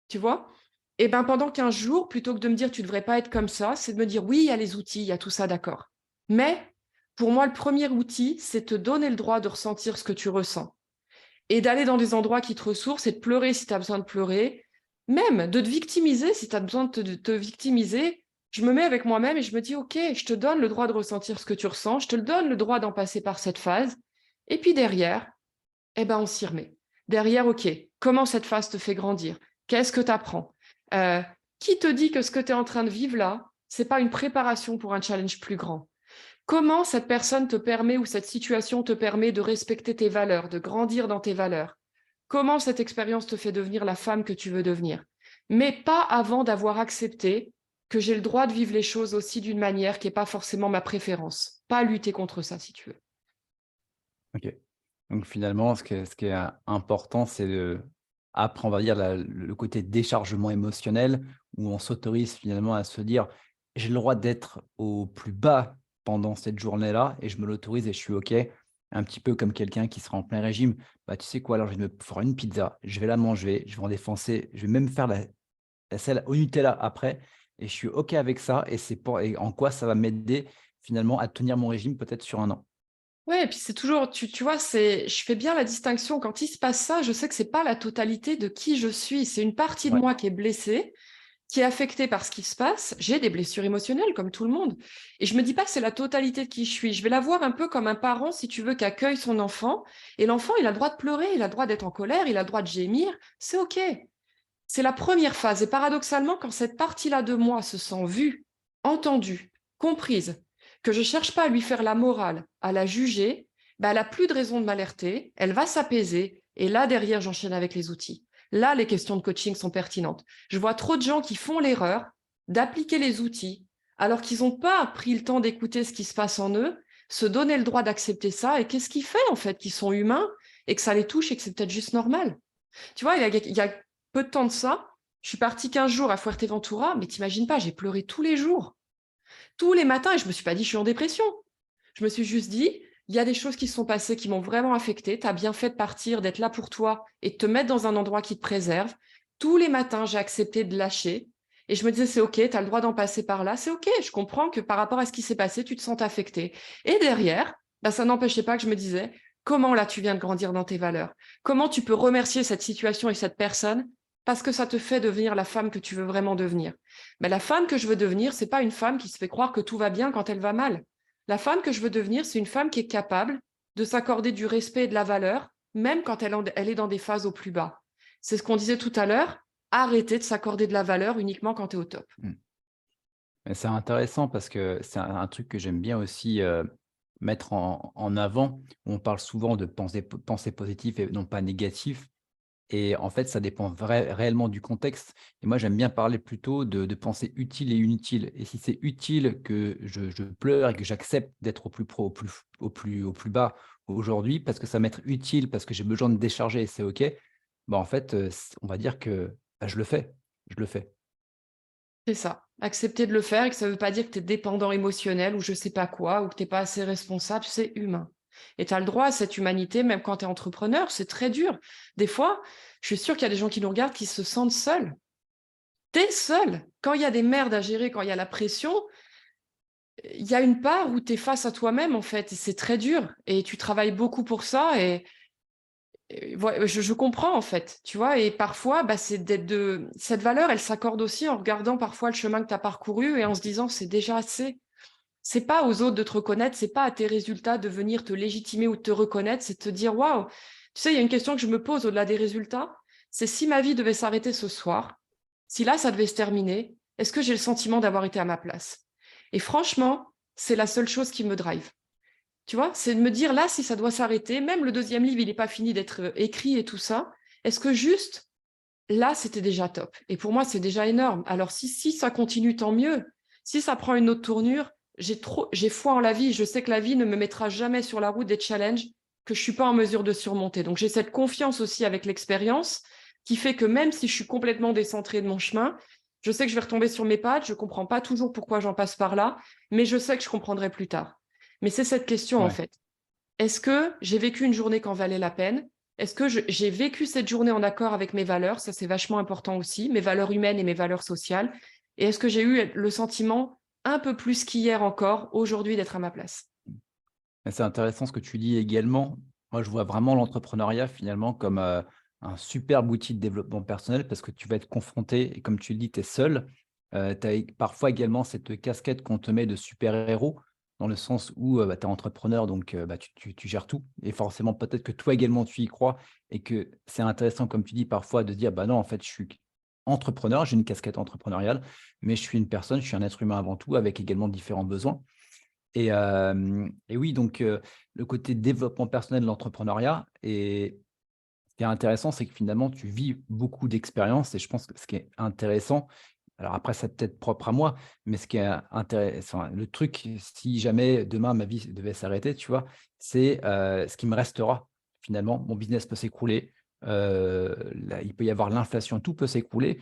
tu vois. Et ben pendant 15 jours, plutôt que de me dire tu ne devrais pas être comme ça, c'est de me dire oui, il y a les outils, il y a tout ça, d'accord. Mais pour moi, le premier outil, c'est te donner le droit de ressentir ce que tu ressens et d'aller dans des endroits qui te ressourcent et de pleurer si tu as besoin de pleurer, même de te victimiser si tu as besoin de te victimiser. Je me mets avec moi-même et je me dis, OK, je te donne le droit de ressentir ce que tu ressens, je te le donne le droit d'en passer par cette phase. Et puis derrière, on s'y remet. Derrière, OK, comment cette phase te fait grandir? Qu'est-ce que tu apprends? Qui te dit que ce que tu es en train de vivre là, c'est pas une préparation pour un challenge plus grand? Comment cette personne te permet ou cette situation te permet de respecter tes valeurs, de grandir dans tes valeurs? comment cette expérience te fait devenir la femme que tu veux devenir. Mais pas avant d'avoir accepté que j'ai le droit de vivre les choses aussi d'une manière qui n'est pas forcément ma préférence. Pas lutter contre ça, si tu veux. OK. Donc finalement, ce qui est important, c'est après, on va dire, le côté déchargement émotionnel où on s'autorise finalement à se dire: «J'ai le droit d'être au plus bas pendant cette journée-là et je me l'autorise et je suis OK». Un petit peu comme quelqu'un qui sera en plein régime: «Bah, tu sais quoi? Alors je vais me faire une pizza, je vais la manger, je vais en défoncer, je vais même faire la celle au Nutella après et je suis OK avec ça et c'est pour et en quoi ça va m'aider finalement à tenir mon régime peut-être sur un an». Ouais, et puis c'est toujours, tu vois, je fais bien la distinction. Quand il se passe ça, je sais que c'est pas la totalité de qui je suis. C'est une partie de Ouais. moi qui est blessée, qui est affectée par ce qui se passe. J'ai des blessures émotionnelles comme tout le monde. Et je me dis pas que c'est la totalité de qui je suis. Je vais la voir un peu comme un parent, si tu veux, qui accueille son enfant. Et l'enfant, il a le droit de pleurer, il a le droit d'être en colère, il a le droit de gémir. C'est OK. C'est la première phase. Et paradoxalement, quand cette partie-là de moi se sent vue, entendue, comprise, que je ne cherche pas à lui faire la morale, à la juger, ben, elle n'a plus de raison de m'alerter, elle va s'apaiser. Et là, derrière, j'enchaîne avec les outils. Là, les questions de coaching sont pertinentes. Je vois trop de gens qui font l'erreur d'appliquer les outils alors qu'ils n'ont pas pris le temps d'écouter ce qui se passe en eux, se donner le droit d'accepter ça. Et qu'est-ce qui fait, en fait, qu'ils sont humains et que ça les touche et que c'est peut-être juste normal. Tu vois, il y a peu de temps de ça, je suis partie 15 jours à Fuerteventura, mais t'imagines pas, j'ai pleuré tous les jours, tous les matins, et je me suis pas dit je suis en dépression. Je me suis juste dit, il y a des choses qui se sont passées qui m'ont vraiment affectée. Tu as bien fait de partir, d'être là pour toi et de te mettre dans un endroit qui te préserve. Tous les matins, j'ai accepté de lâcher. Et je me disais, c'est OK, tu as le droit d'en passer par là. C'est OK, je comprends que par rapport à ce qui s'est passé, tu te sens affecté. Et derrière, bah, ça n'empêchait pas que je me disais, comment là, tu viens de grandir dans tes valeurs? Comment tu peux remercier cette situation et cette personne parce que ça te fait devenir la femme que tu veux vraiment devenir? Mais la femme que je veux devenir, c'est pas une femme qui se fait croire que tout va bien quand elle va mal. La femme que je veux devenir, c'est une femme qui est capable de s'accorder du respect et de la valeur, même quand elle est dans des phases au plus bas. C'est ce qu'on disait tout à l'heure, arrêter de s'accorder de la valeur uniquement quand tu es au top. Mmh. Mais c'est intéressant parce que c'est un truc que j'aime bien aussi, mettre en avant. On parle souvent de pensée positive et non pas négatif et en fait, ça dépend réellement du contexte et moi, j'aime bien parler plutôt de pensée utile et inutile et si c'est utile que je pleure et que j'accepte d'être au plus bas aujourd'hui parce que ça m'être utile, parce que j'ai besoin de décharger et c'est OK, bah, en fait, on va dire que, bah, je le fais. Je le fais. C'est ça. Accepter de le faire et que ça ne veut pas dire que tu es dépendant émotionnel ou je sais pas quoi, ou que tu n'es pas assez responsable, c'est humain. Et tu as le droit à cette humanité, même quand tu es entrepreneur, c'est très dur. Des fois, je suis sûre qu'il y a des gens qui nous regardent qui se sentent seuls. Tu es seul. Quand il y a des merdes à gérer, quand il y a la pression, il y a une part où tu es face à toi-même, en fait, et c'est très dur. Et tu travailles beaucoup pour ça, et je comprends, en fait, tu vois. Et parfois, bah, cette valeur, elle s'accorde aussi en regardant parfois le chemin que tu as parcouru et en se disant, c'est déjà assez. C'est pas aux autres de te reconnaître, c'est pas à tes résultats de venir te légitimer ou de te reconnaître, c'est de te dire, waouh, tu sais, il y a une question que je me pose au-delà des résultats, c'est si ma vie devait s'arrêter ce soir, si là, ça devait se terminer, est-ce que j'ai le sentiment d'avoir été à ma place? Et franchement, c'est la seule chose qui me drive. Tu vois, c'est de me dire là, si ça doit s'arrêter, même le deuxième livre, il n'est pas fini d'être écrit et tout ça, est-ce que juste là, c'était déjà top? Et pour moi, c'est déjà énorme. Alors, si ça continue, tant mieux. Si ça prend une autre tournure, j'ai foi en la vie. Je sais que la vie ne me mettra jamais sur la route des challenges que je suis pas en mesure de surmonter. Donc, j'ai cette confiance aussi avec l'expérience qui fait que même si je suis complètement décentrée de mon chemin, je sais que je vais retomber sur mes pattes. Je comprends pas toujours pourquoi j'en passe par là, mais je sais que je comprendrai plus tard. Mais c'est cette question, en Ouais. fait. Est-ce que j'ai vécu une journée qui en valait la peine? Est-ce que j'ai vécu cette journée en accord avec mes valeurs? Ça, c'est vachement important aussi, mes valeurs humaines et mes valeurs sociales. Et est-ce que j'ai eu le sentiment, un peu plus qu'hier encore, aujourd'hui, d'être à ma place? Mais c'est intéressant ce que tu dis également. Moi, je vois vraiment l'entrepreneuriat finalement comme, un superbe outil de développement personnel parce que tu vas être confronté et comme tu le dis, tu es seul. Tu as parfois également cette casquette qu'on te met de super-héros dans le sens où, bah, tu es entrepreneur donc, bah, tu gères tout et forcément peut-être que toi également tu y crois et que c'est intéressant comme tu dis parfois de dire: «Bah, non en fait je suis entrepreneur, j'ai une casquette entrepreneuriale, mais je suis une personne, je suis un être humain avant tout avec également différents besoins». Et oui, donc le côté développement personnel de l'entrepreneuriat et Ce qui est intéressant, c'est que finalement, tu vis beaucoup d'expériences et je pense que ce qui est intéressant, alors après, c'est peut-être propre à moi, mais ce qui est intéressant, le truc, si jamais demain ma vie devait s'arrêter, tu vois, c'est ce qui me restera finalement. Mon business peut s'écrouler, il peut y avoir l'inflation, tout peut s'écrouler,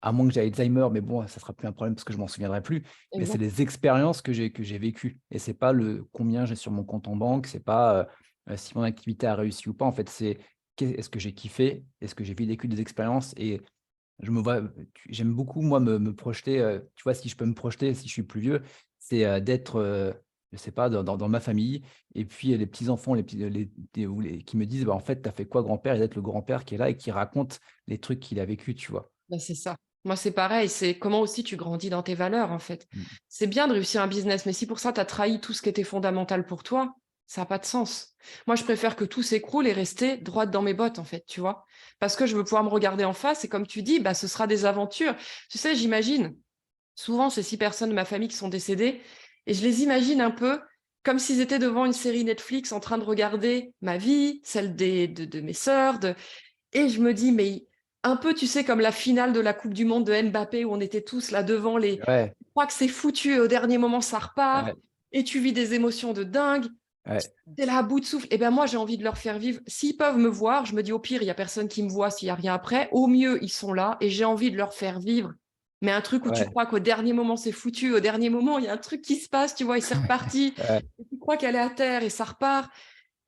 à moins que j'ai Alzheimer, mais bon, ça sera plus un problème parce que je m'en souviendrai plus. Mais c'est Exact. les expériences que j'ai vécues et c'est pas le combien j'ai sur mon compte en banque, c'est pas, si mon activité a réussi ou pas. En fait, c'est est-ce que j'ai kiffé? Est-ce que j'ai vécu des expériences? Et je me vois, j'aime beaucoup moi me projeter, tu vois? Si je peux me projeter, si je suis plus vieux, c'est, d'être, je sais pas, dans ma famille et puis les petits-enfants, les petits les des ou les qui me disent: «Bah, en fait, tu as fait quoi grand-père?» et d'être le grand-père qui est là et qui raconte les trucs qu'il a vécu, tu vois? Bah, c'est ça. Moi, c'est pareil, c'est comment aussi tu grandis dans tes valeurs, en fait. Mmh. C'est bien de réussir un business, mais si pour ça, tu as trahi tout ce qui était fondamental pour toi, ça n'a pas de sens. Moi, je préfère que tout s'écroule et rester droite dans mes bottes, en fait, tu vois. Parce que je veux pouvoir me regarder en face et comme tu dis, bah, ce sera des aventures. Tu sais, j'imagine, souvent, ces 6 personnes de ma famille qui sont décédées et je les imagine un peu comme s'ils étaient devant une série Netflix en train de regarder ma vie, celle de mes sœurs, et je me dis, mais un peu, tu sais, comme la finale de la Coupe du Monde de Mbappé, où on était tous là devant les. Ouais, Je crois que c'est foutu, et au dernier moment, ça repart, ouais, et tu vis des émotions de dingue. ouais, T'es là à bout de souffle. Et ben moi, j'ai envie de leur faire vivre. S'ils peuvent me voir, je me dis au pire, il n'y a personne qui me voit s'il n'y a rien après. Au mieux, ils sont là, et j'ai envie de leur faire vivre. Mais un truc où tu ouais, crois qu'au dernier moment, c'est foutu, au dernier moment, il y a un truc qui se passe, tu vois, et c'est reparti. ouais, Et tu crois qu'elle est à terre, et ça repart.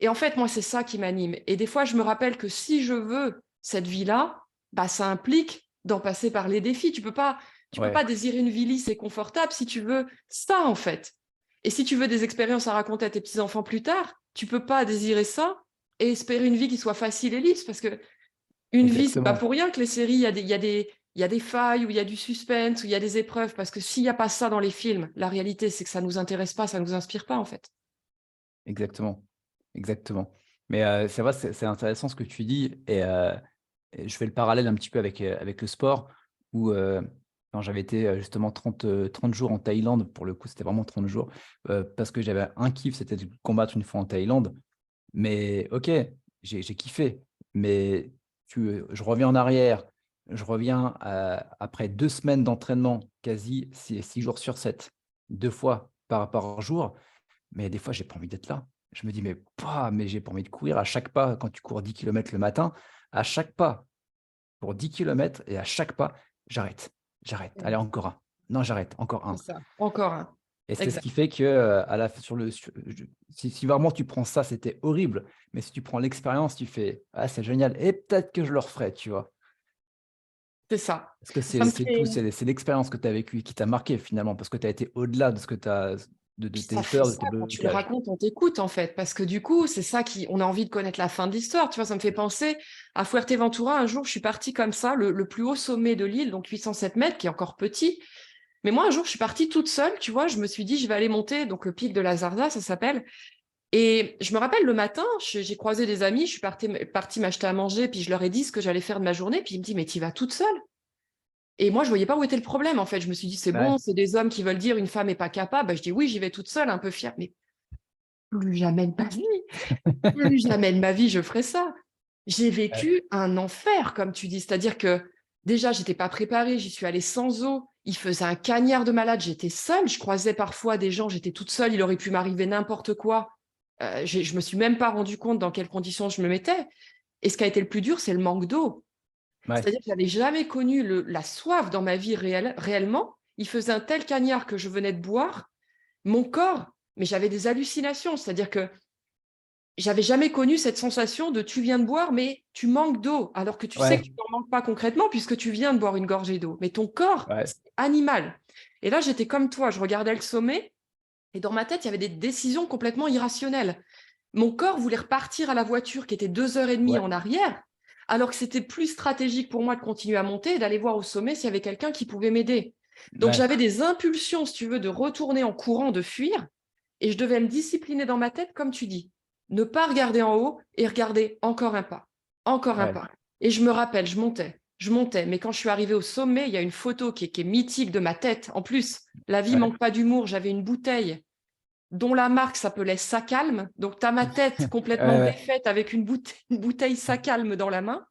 Et en fait, moi, c'est ça qui m'anime. Et des fois, je me rappelle que si je veux cette vie-là, bah, ça implique d'en passer par les défis. Tu peux pas ouais, désirer une vie lisse et confortable si tu veux ça, en fait. Et si tu veux des expériences à raconter à tes petits-enfants plus tard, tu peux pas désirer ça et espérer une vie qui soit facile et lisse. Parce que une vie, c'est pas exactement, pour rien que les séries, il y a des failles, où il y a du suspense, où il y a des épreuves. Parce que s'il n'y a pas ça dans les films, la réalité, c'est que ça nous intéresse pas, ça nous inspire pas, en fait. exactement, exactement. Mais c'est vrai, c'est intéressant ce que tu dis et je fais le parallèle un petit peu avec le sport où, quand j'avais été, justement 30 jours en Thaïlande, pour le coup, c'était vraiment 30 jours, parce que j'avais un kiff, c'était de combattre une fois en Thaïlande. Mais OK, j'ai kiffé, mais je reviens en arrière, je reviens, après 2 semaines d'entraînement, quasi 6 jours sur 7, 2 fois par jour, mais des fois, j'ai pas envie d'être là. Je me dis: «Mais pouah, mais j'ai pas envie de courir à chaque pas». Quand tu cours 10 kilomètres le matin, à chaque pas, pour 10 kilomètres et à chaque pas, j'arrête, j'arrête, allez encore un, non j'arrête, encore C'est un. ça. Encore un. Et c'est ce Exact. qui fait que, à la sur le sur je si vraiment tu prends ça, c'était horrible, mais si tu prends l'expérience, tu fais: «Ah, c'est génial et peut-être que je le referai», tu vois? C'est ça. Parce que Ça c'est me c'est fait tout, c'est l'expérience que tu as vécue qui t'a marqué finalement, parce que tu as été au-delà de ce que tu as de Puis tes ça fait peurs, de ça tes quand tu le blocages. racontes, on t'écoute en fait, parce que du coup, c'est ça qui on a envie de connaître la fin de l'histoire, tu vois? Ça me fait penser à Fuerteventura. Un jour, je suis partie comme ça, le plus haut sommet de l'île, donc 807 mètres, qui est encore petit. Mais moi, un jour, je suis partie toute seule, tu vois? Je me suis dit: «Je vais aller monter», donc le pic de la Zarza, ça s'appelle. Et je me rappelle le matin, j'ai croisé des amis, je suis partie m'acheter à manger, puis je leur ai dit ce que j'allais faire de ma journée, puis ils me disent: «Mais tu y vas toute seule?» Et moi, je voyais pas où était le problème, en fait. Je me suis dit: «C'est Ouais, bon, c'est des hommes qui veulent dire une femme est pas capable». Bah, je dis: «Oui, j'y vais toute seule, un peu fière». Mais plus jamais de ma vie, plus jamais de ma vie, je ferai ça. J'ai ouais, vécu un enfer, comme tu dis. C'est-à-dire que déjà, j'étais pas préparée, j'y suis allée sans eau. Il faisait un cagnard de malade, j'étais seule. Je croisais parfois des gens, j'étais toute seule, il aurait pu m'arriver n'importe quoi. Je me suis même pas rendu compte dans quelles conditions je me mettais. Et ce qui a été le plus dur, c'est le manque d'eau. ouais, C'est-à-dire que j'avais jamais connu la soif dans ma vie réellement. Il faisait un tel cagnard que je venais de boire. Mon corps, mais j'avais des hallucinations. C'est-à-dire que j'avais jamais connu cette sensation de tu viens de boire, mais tu manques d'eau, alors que tu sais que ouais, tu n'en manques pas concrètement puisque tu viens de boire une gorgée d'eau. Mais ton corps, ouais, c'est animal. Et là, j'étais comme toi, je regardais le sommet et dans ma tête, il y avait des décisions complètement irrationnelles. Mon corps voulait repartir à la voiture qui était 2 heures et demie ouais, en arrière, alors que c'était plus stratégique pour moi de continuer à monter et d'aller voir au sommet s'il y avait quelqu'un qui pouvait m'aider. Donc ouais, j'avais des impulsions, si tu veux, de retourner en courant, de fuir, et je devais me discipliner dans ma tête, comme tu dis. Ne pas regarder en haut et regarder encore un pas, encore un ouais, pas. Et je me rappelle, je montais, mais quand je suis arrivée au sommet, il y a une photo qui est mythique de ma tête. En plus, la vie ouais, manque pas d'humour, j'avais une bouteille dont la marque s'appelait Sacalme. Donc, tu as ma tête complètement Ouais, ouais. défaite avec une bouteille Sacalme dans la main.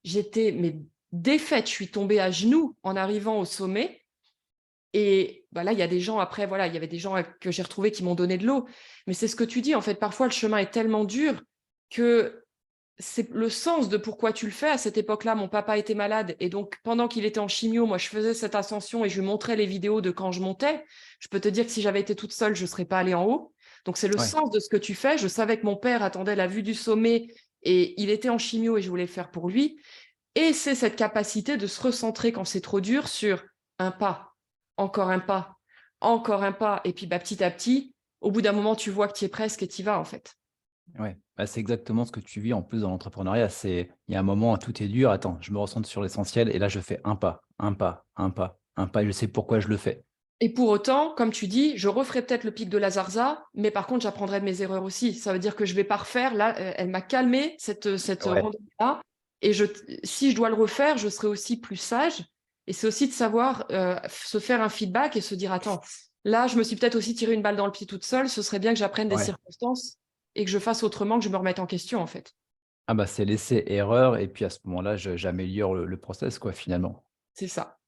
J'étais mais défaite, je suis tombée à genoux en arrivant au sommet. Et bah là, il y a des gens, après, voilà, il y avait des gens que j'ai retrouvés qui m'ont donné de l'eau. Mais c'est ce que tu dis, en fait, parfois le chemin est tellement dur que c'est le sens de pourquoi tu le fais. À cette époque-là, mon papa était malade et donc pendant qu'il était en chimio, moi je faisais cette ascension et je lui montrais les vidéos de quand je montais. Je peux te dire que si j'avais été toute seule, je ne serais pas allée en haut. Donc c'est le Ouais, sens de ce que tu fais. Je savais que mon père attendait la vue du sommet et il était en chimio et je voulais le faire pour lui. Et c'est cette capacité de se recentrer quand c'est trop dur sur un pas, encore un pas, encore un pas. Et puis bah, petit à petit, au bout d'un moment, tu vois que tu y es presque et tu y vas en fait. ouais. Bah, c'est exactement ce que tu vis en plus dans l'entrepreneuriat. Il y a un moment, tout est dur. Attends, je me recentre sur l'essentiel et là, je fais un pas, un pas, un pas, un pas et je sais pourquoi je le fais. Et pour autant, comme tu dis, je referai peut-être le pic de la Zarza, mais par contre, j'apprendrai de mes erreurs aussi. Ça veut dire que je vais pas refaire. Là, elle m'a calmé cette Ouais, randonnée-là. Et si je dois le refaire, je serai aussi plus sage. Et c'est aussi de savoir se faire un feedback et se dire, attends, là, je me suis peut-être aussi tiré une balle dans le pied toute seule. Ce serait bien que j'apprenne des ouais. circonstances et que je fasse autrement, que je me remette en question, en fait. Ah bah, c'est l'essai-erreur et puis à ce moment-là, j'améliore le process quoi, finalement. C'est ça.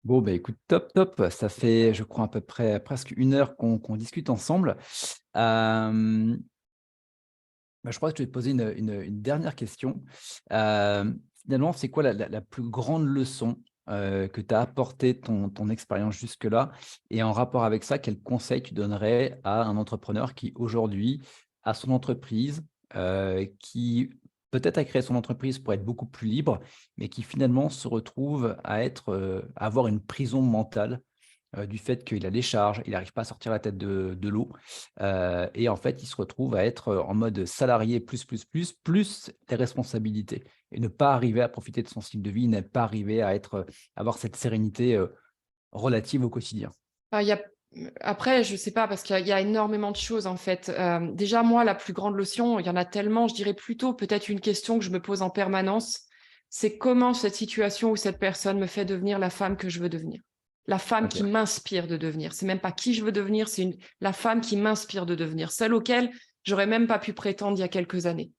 Bon, bah, écoute, top, top. Ça fait, je crois, à peu près presque 1 heure qu'on discute ensemble. Hem, je crois que je vais te poser une dernière question. Finalement, c'est quoi la plus grande leçon, que tu as apporté ton expérience jusque-là? Et en rapport avec ça, quel conseil tu donnerais à un entrepreneur qui, aujourd'hui, a son entreprise, qui peut-être a créé son entreprise pour être beaucoup plus libre, mais qui finalement se retrouve à avoir une prison mentale, du fait qu'il a des charges, il n'arrive pas à sortir la tête de l'eau, et en fait, il se retrouve à être, en mode salarié plus des responsabilités et ne pas arriver à profiter de son style de vie, ne pas arriver à avoir cette sérénité, relative au quotidien. Ah, après, je sais pas, parce qu'il y a énormément de choses en fait. Déjà, moi, la plus grande leçon, il y en a tellement, je dirais plutôt peut-être une question que je me pose en permanence, c'est comment cette situation ou cette personne me fait devenir la femme que je veux devenir. La femme OK, qui m'inspire de devenir. C'est même pas qui je veux devenir, c'est la femme qui m'inspire de devenir, celle auquel j'aurais même pas pu prétendre il y a quelques années.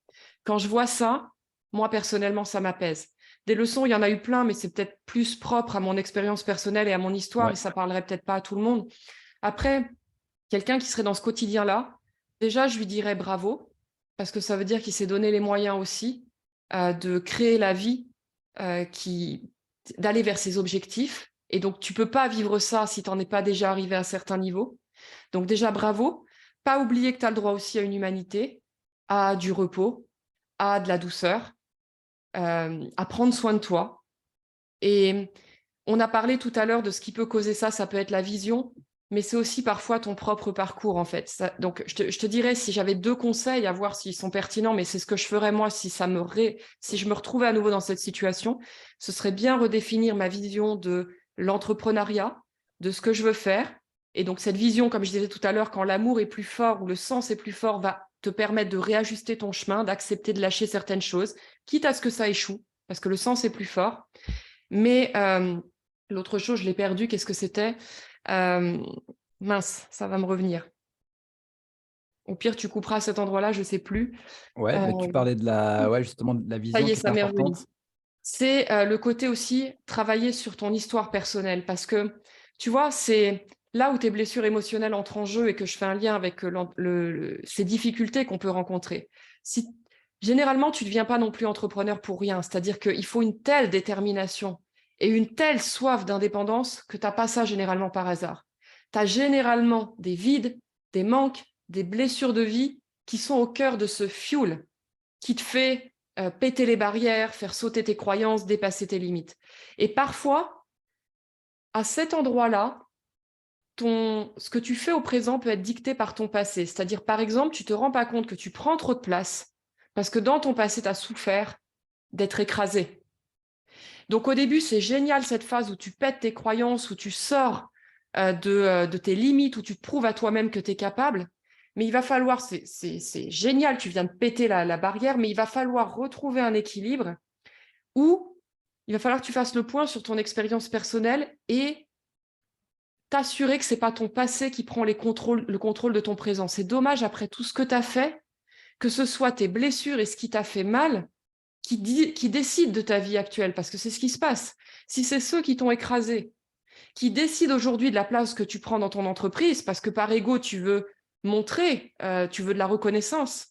Quand je vois ça, moi personnellement, ça m'apaise. Des leçons, il y en a eu plein, mais c'est peut-être plus propre à mon expérience personnelle et à mon histoire, et ouais, ça parlerait peut-être pas à tout le monde. Après, quelqu'un qui serait dans ce quotidien-là, déjà, je lui dirais bravo, parce que ça veut dire qu'il s'est donné les moyens aussi de créer la vie, d'aller vers ses objectifs. Et donc, tu peux pas vivre ça si tu n'en es pas déjà arrivé à un certain niveau. Donc déjà, bravo. Pas oublier que tu as le droit aussi à une humanité, à du repos, à de la douceur, à prendre soin de toi. Et on a parlé tout à l'heure de ce qui peut causer ça, ça peut être la vision, mais c'est aussi parfois ton propre parcours en fait. Donc je te dirais si j'avais 2 conseils à voir s'ils sont pertinents, mais c'est ce que je ferais moi si je me retrouvais à nouveau dans cette situation, ce serait bien redéfinir ma vision de l'entrepreneuriat, de ce que je veux faire. Et donc cette vision, comme je disais tout à l'heure, quand l'amour est plus fort ou le sens est plus fort, va te permettre de réajuster ton chemin, d'accepter de lâcher certaines choses, quitte à ce que ça échoue, parce que le sens est plus fort. Mais l'autre chose, je l'ai perdu. Qu'est-ce que c'était? Euh, Mince, ça va me revenir. Au pire, tu couperas à cet endroit-là, je ne sais plus. ouais, Euh, mais tu parlais ouais, justement de la Ça vision y est, qui est ça m'est revenu. importante. C'est le côté aussi travailler sur ton histoire personnelle. Parce que, tu vois, c'est là où tes blessures émotionnelles entrent en jeu et que je fais un lien avec ces difficultés qu'on peut rencontrer. Si, généralement, tu ne deviens pas non plus entrepreneur pour rien. C'est-à-dire qu'il faut une telle détermination et une telle soif d'indépendance que tu n'as pas ça généralement par hasard. Tu as généralement des vides, des manques, des blessures de vie qui sont au cœur de ce fuel qui te fait péter les barrières, faire sauter tes croyances, dépasser tes limites. Et parfois, à cet endroit-là, ce que tu fais au présent peut être dicté par ton passé. C'est-à-dire, par exemple, tu ne te rends pas compte que tu prends trop de place parce que dans ton passé, tu as souffert d'être écrasé. Donc au début, c'est génial cette phase où tu pètes tes croyances, où tu sors de tes limites, où tu te prouves à toi-même que tu es capable. Mais il va falloir, c'est génial, tu viens de péter la barrière, mais il va falloir retrouver un équilibre où il va falloir que tu fasses le point sur ton expérience personnelle et t'assurer que ce n'est pas ton passé qui prend le contrôle de ton présent. C'est dommage, après tout ce que tu as fait, que ce soit tes blessures et ce qui t'a fait mal, qui décident de ta vie actuelle, parce que c'est ce qui se passe. Si c'est ceux qui t'ont écrasé, qui décident aujourd'hui de la place que tu prends dans ton entreprise, parce que par ego, tu veux montrer, tu veux de la reconnaissance,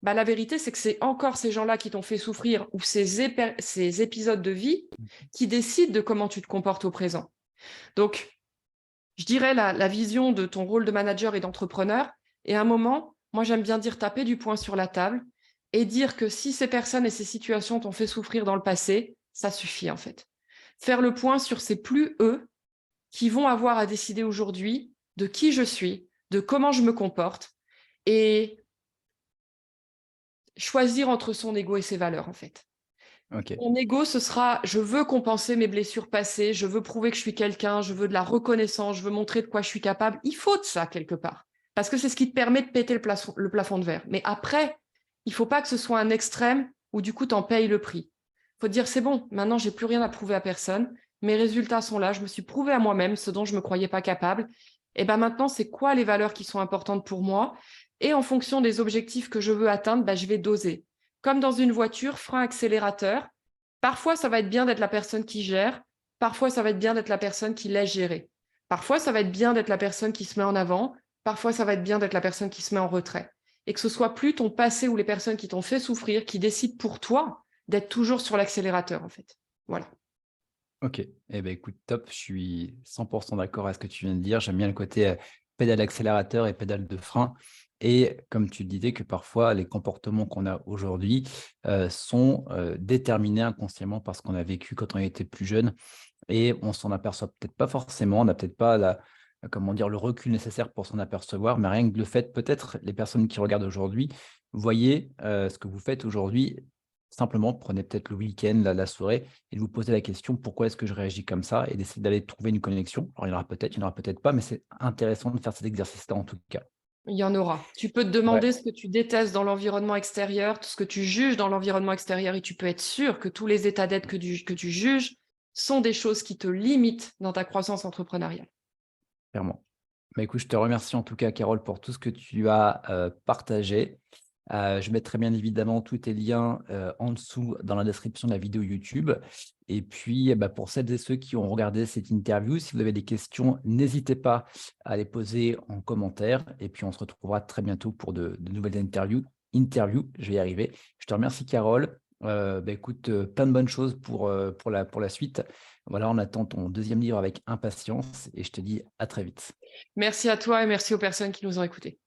bah, la vérité, c'est que c'est encore ces gens-là qui t'ont fait souffrir, ou ces épisodes de vie qui décident de comment tu te comportes au présent. Donc, je dirais la vision de ton rôle de manager et d'entrepreneur. Et à un moment, moi, j'aime bien dire taper du poing sur la table et dire que si ces personnes et ces situations t'ont fait souffrir dans le passé, ça suffit en fait. Faire le point sur ces plus eux qui vont avoir à décider aujourd'hui de qui je suis, de comment je me comporte et choisir entre son ego et ses valeurs en fait. Ok. Mon ego, ce sera je veux compenser mes blessures passées, je veux prouver que je suis quelqu'un, je veux de la reconnaissance, je veux montrer de quoi je suis capable. Il faut de ça quelque part, parce que c'est ce qui te permet de péter le plafond de verre. Mais après, il ne faut pas que ce soit un extrême où du coup, tu en payes le prix. Il faut te dire c'est bon, maintenant, j'ai plus rien à prouver à personne. Mes résultats sont là, je me suis prouvé à moi-même ce dont je ne me croyais pas capable. Et ben maintenant, c'est quoi les valeurs qui sont importantes pour moi? Et en fonction des objectifs que je veux atteindre, ben, je vais doser. Comme dans une voiture, frein accélérateur. Parfois, ça va être bien d'être la personne qui gère. Parfois, ça va être bien d'être la personne qui laisse gérer. Parfois, ça va être bien d'être la personne qui se met en avant. Parfois, ça va être bien d'être la personne qui se met en retrait. Et que ce soit plus ton passé ou les personnes qui t'ont fait souffrir qui décident pour toi d'être toujours sur l'accélérateur, en fait. Voilà. Ok. Eh ben, écoute, top. Je suis 100% d'accord avec ce que tu viens de dire. J'aime bien le côté pédale accélérateur et pédale de frein. Et comme tu le disais, que parfois, les comportements qu'on a aujourd'hui sont déterminés inconsciemment par ce qu'on a vécu quand on était plus jeune. Et on s'en aperçoit peut-être pas forcément. On n'a peut-être pas comment dire, le recul nécessaire pour s'en apercevoir. Mais rien que le fait, peut-être, les personnes qui regardent aujourd'hui, voyez ce que vous faites aujourd'hui. Simplement, prenez peut-être le week-end, la soirée, et de vous poser la question: pourquoi est-ce que je réagis comme ça? Et d'essayer d'aller trouver une connexion. Alors, il y en aura peut-être pas, mais c'est intéressant de faire cet exercice-là en tout cas. Il y en aura. Tu peux te Ouais, demander ce que tu détestes dans l'environnement extérieur, tout ce que tu juges dans l'environnement extérieur, et tu peux être sûr que tous les états d'être que tu juges sont des choses qui te limitent dans ta croissance entrepreneuriale. clairement. Bah, écoute, je te remercie en tout cas, Carole, pour tout ce que tu as partagé. Je mettrai bien évidemment tous tes liens en dessous dans la description de la vidéo YouTube. Et puis, bah, pour celles et ceux qui ont regardé cette interview, si vous avez des questions, n'hésitez pas à les poser en commentaire. Et puis, on se retrouvera très bientôt pour de nouvelles interviews. Je vais y arriver. Je te remercie, Carole. Bah, écoute, plein de bonnes choses pour la suite. Voilà, on attend ton deuxième livre avec impatience et je te dis à très vite. Merci à toi et merci aux personnes qui nous ont écoutés.